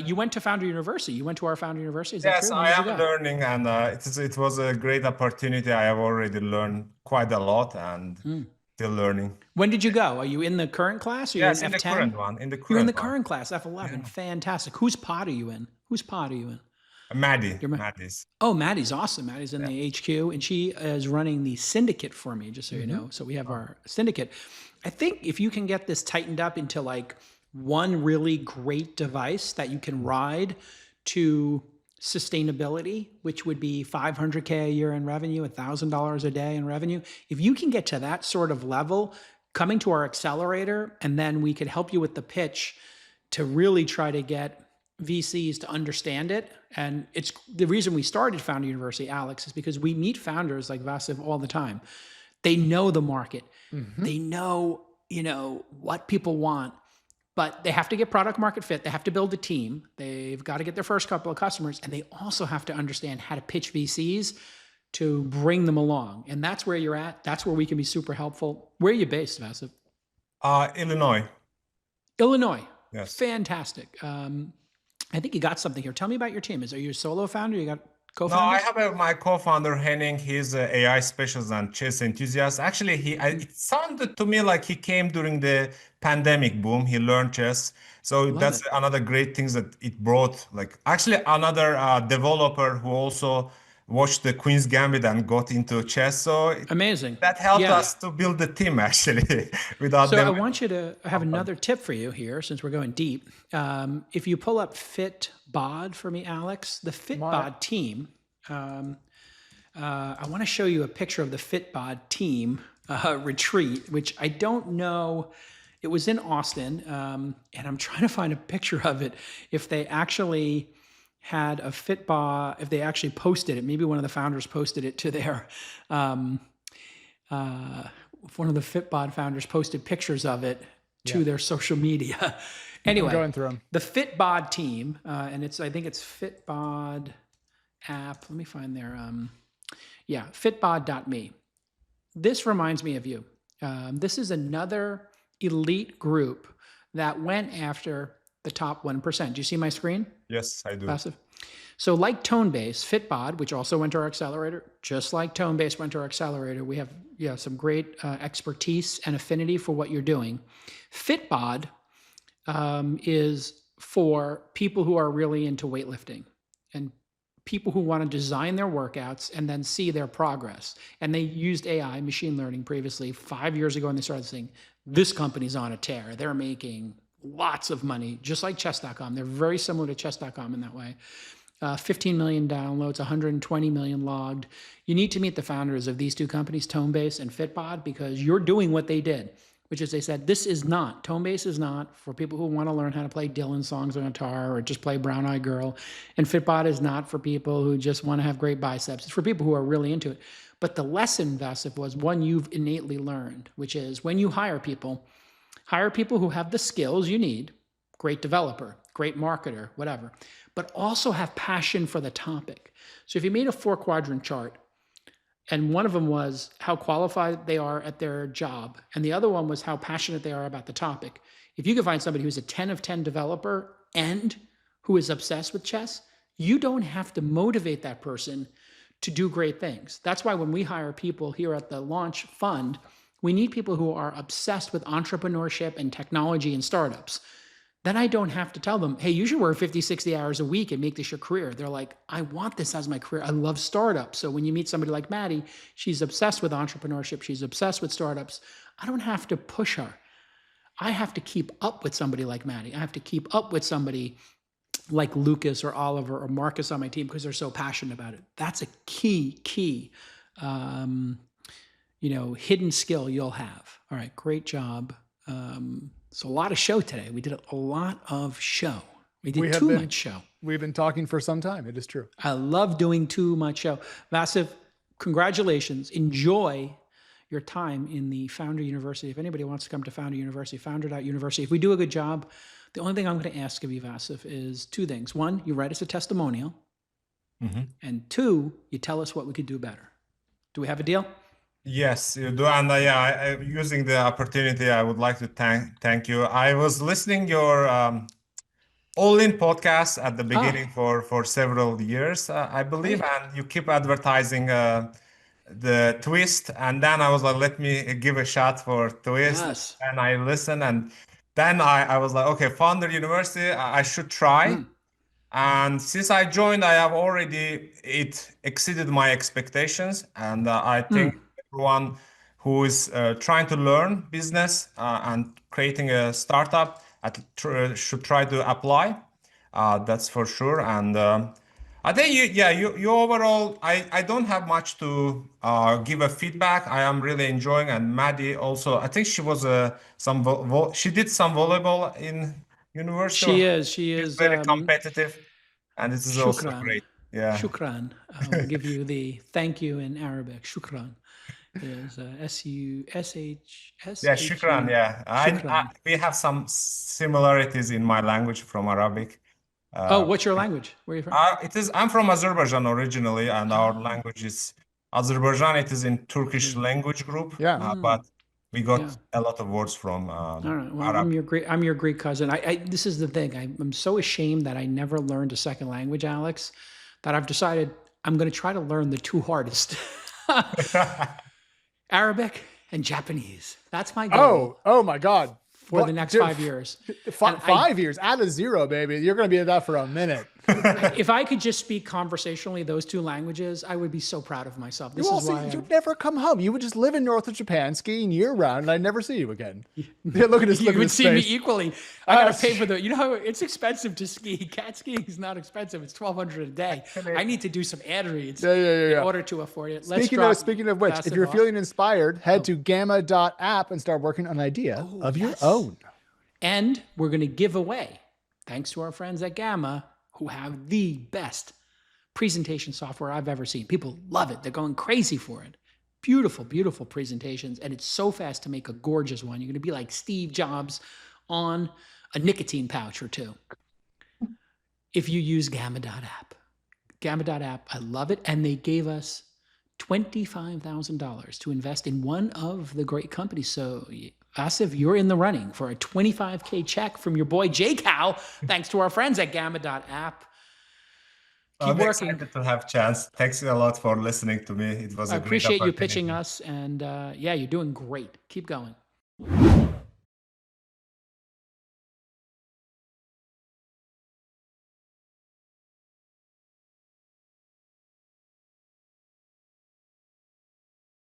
[SPEAKER 3] You went to Founder University. You went to our Founder University. Is that true?
[SPEAKER 7] I am learning, and it was a great opportunity. I have already learned quite a lot, and still learning.
[SPEAKER 3] When did you go? Are you in the current class? Or
[SPEAKER 7] yes,
[SPEAKER 3] in
[SPEAKER 7] the current one.
[SPEAKER 3] You're in the current class, F11. Yeah. Fantastic. Whose pod are you in?
[SPEAKER 7] Maddie's.
[SPEAKER 3] Oh, Maddie's awesome. Maddie's in the HQ, and she is running the syndicate for me, just so you know. So we have our syndicate. I think if you can get this tightened up into one really great device that you can ride to sustainability, which would be $500K a year in revenue, $1,000 a day in revenue. If you can get to that sort of level, coming to our accelerator, and then we could help you with the pitch to really try to get VCs to understand it. And it's the reason we started Founder University, Alex, is because we meet founders like Vasif all the time. They know the market. They know, what people want, but they have to get product market fit. They have to build a team. They've got to get their first couple of customers, and they also have to understand how to pitch VCs to bring them along. And that's where you're at. That's where we can be super helpful. Where are you based, Vasif? Illinois.
[SPEAKER 7] Yes.
[SPEAKER 3] Fantastic. I think you got something here. Tell me about your team. Are you a solo founder? You got co-founders?
[SPEAKER 7] No, I have my co-founder Henning. He's an AI specialist and chess enthusiast. Actually, it sounded to me like he came during the pandemic boom. He learned chess. So that's another great thing that it brought. Actually, another developer who also watched the Queen's Gambit and got into chess. So
[SPEAKER 3] amazing.
[SPEAKER 7] That helped us to build the team, actually.
[SPEAKER 3] I want you to have another tip for you here, since we're going deep. If you pull up FitBod for me, Alex, the FitBod team, I want to show you a picture of the FitBod team retreat, which I don't know. It was in Austin, and I'm trying to find a picture of it. If they actually had a FitBod, if they actually posted it, maybe one of the founders posted it to their, one of the FitBod founders posted pictures of it to their social media. Anyway,
[SPEAKER 1] going through them.
[SPEAKER 3] The FitBod team, and I think it's FitBod app. Let me find their, fitbod.me. This reminds me of you. This is another elite group that went after
[SPEAKER 2] the top 1%. Do you see my screen,
[SPEAKER 7] Yes, I do.
[SPEAKER 2] Vasif? So like Tonebase, Fitbod, which also went to our accelerator, just like Tonebase went to our accelerator, we have some great expertise and affinity for what you're doing. Fitbod is for people who are really into weightlifting and people who want to design their workouts and then see their progress. And they used AI, machine learning previously 5 years ago, and they started saying, this company's on a tear. They're making lots of money, just like chess.com. They're very similar to chess.com in that way. 15 million downloads, 120 million logged. You need to meet the founders of these two companies, Tonebase and Fitbod, because you're doing what they did, which is they said, Tonebase is not for people who want to learn how to play Dylan songs on guitar or just play Brown Eyed Girl. And Fitbod is not for people who just want to have great biceps. It's for people who are really into it. But the lesson, Vasif, was one you've innately learned, which is when you hire people who have the skills you need, great developer, great marketer, whatever, but also have passion for the topic. So if you made a 4-quadrant chart, and one of them was how qualified they are at their job, and the other one was how passionate they are about the topic. If you can find somebody who's a 10 of 10 developer and who is obsessed with chess, you don't have to motivate that person to do great things. That's why when we hire people here at the Launch Fund, we need people who are obsessed with entrepreneurship and technology and startups. Then I don't have to tell them, hey, you should work 50, 60 hours a week and make this your career. They're like, I want this as my career. I love startups. So when you meet somebody like Maddie, she's obsessed with entrepreneurship. She's obsessed with startups. I don't have to push her. I have to keep up with somebody like Maddie. I have to keep up with somebody like Lucas or Oliver or Marcus on my team because they're so passionate about it. That's a key, hidden skill you'll have. All right, great job. So a lot of show today. We did a lot of show. We did too much show.
[SPEAKER 1] We've been talking for some time. It is true.
[SPEAKER 2] I love doing too much show. Vasif, congratulations. Enjoy your time in the Founder University. If anybody wants to come to Founder University, founder.university. If we do a good job, the only thing I'm going to ask of you, Vasif, is 2 things. 1, you write us a testimonial. Mm-hmm. And 2, you tell us what we could do better. Do we have a deal?
[SPEAKER 7] Yes, you do. And using the opportunity, I would like to thank you. I was listening your All-In podcast at the beginning for several years, I believe, and you keep advertising the Twist. And then I was like, let me give a shot for Twist. Yes. And I listened, and then I was like, okay, Founder University, I should try. And since I joined, it exceeded my expectations. And I think everyone who is trying to learn business and creating a startup should try to apply. That's for sure. And I think you overall, I don't have much to give a feedback. I am really enjoying, and Maddie also, I think she was she did some volleyball in university.
[SPEAKER 2] She is
[SPEAKER 7] very competitive, and this is also great. Yeah.
[SPEAKER 2] Shukran. I'll give you the thank you in Arabic. Shukran. Is S-U-S-H-S.
[SPEAKER 7] Yeah, shukran. Yeah, we have some similarities in my language from Arabic.
[SPEAKER 2] What's your language? Where are you from?
[SPEAKER 7] I'm from Azerbaijan originally, and our language is Azerbaijan. It is in Turkish language group. Yeah, but we got a lot of words from
[SPEAKER 2] all right. Well, I'm your Greek cousin. This is the thing. I'm so ashamed that I never learned a second language, Alex, that I've decided I'm going to try to learn the 2 hardest. Arabic and Japanese. That's my goal.
[SPEAKER 1] Oh my God.
[SPEAKER 2] For the next 5 years.
[SPEAKER 1] 5 years, add a 0, baby. You're going to be at that for a minute.
[SPEAKER 2] If I could just speak conversationally those 2 languages, I would be so proud of myself.
[SPEAKER 1] You'd never come home. You would just live in north of Japan, skiing year round, and I'd never see you again. Look at this.
[SPEAKER 2] You would see me equally. I got to pay for you know how it's expensive to ski. Cat skiing is not expensive. It's $1,200 a day. I need to do some ad reads in order to afford it.
[SPEAKER 1] Speaking of which, if you're feeling inspired, head to gamma.app and start working on an idea of your own.
[SPEAKER 2] And we're going to give away, thanks to our friends at Gamma, who have the best presentation software I've ever seen. People love it. They're going crazy for it. Beautiful, beautiful presentations. And it's so fast to make a gorgeous one. You're going to be like Steve Jobs on a nicotine pouch or 2. If you use Gamma.app. Gamma.app, I love it. And they gave us $25,000 to invest in one of the great companies. So Vasif, you're in the running for a $25K check from your boy JCal, thanks to our friends at Gamma.app. Keep
[SPEAKER 7] I'm
[SPEAKER 2] working.
[SPEAKER 7] excited to have chance. Thanks a lot for listening to me. It was
[SPEAKER 2] I
[SPEAKER 7] a great
[SPEAKER 2] appreciate you
[SPEAKER 7] opportunity.
[SPEAKER 2] pitching us, and yeah, you're doing great. Keep going.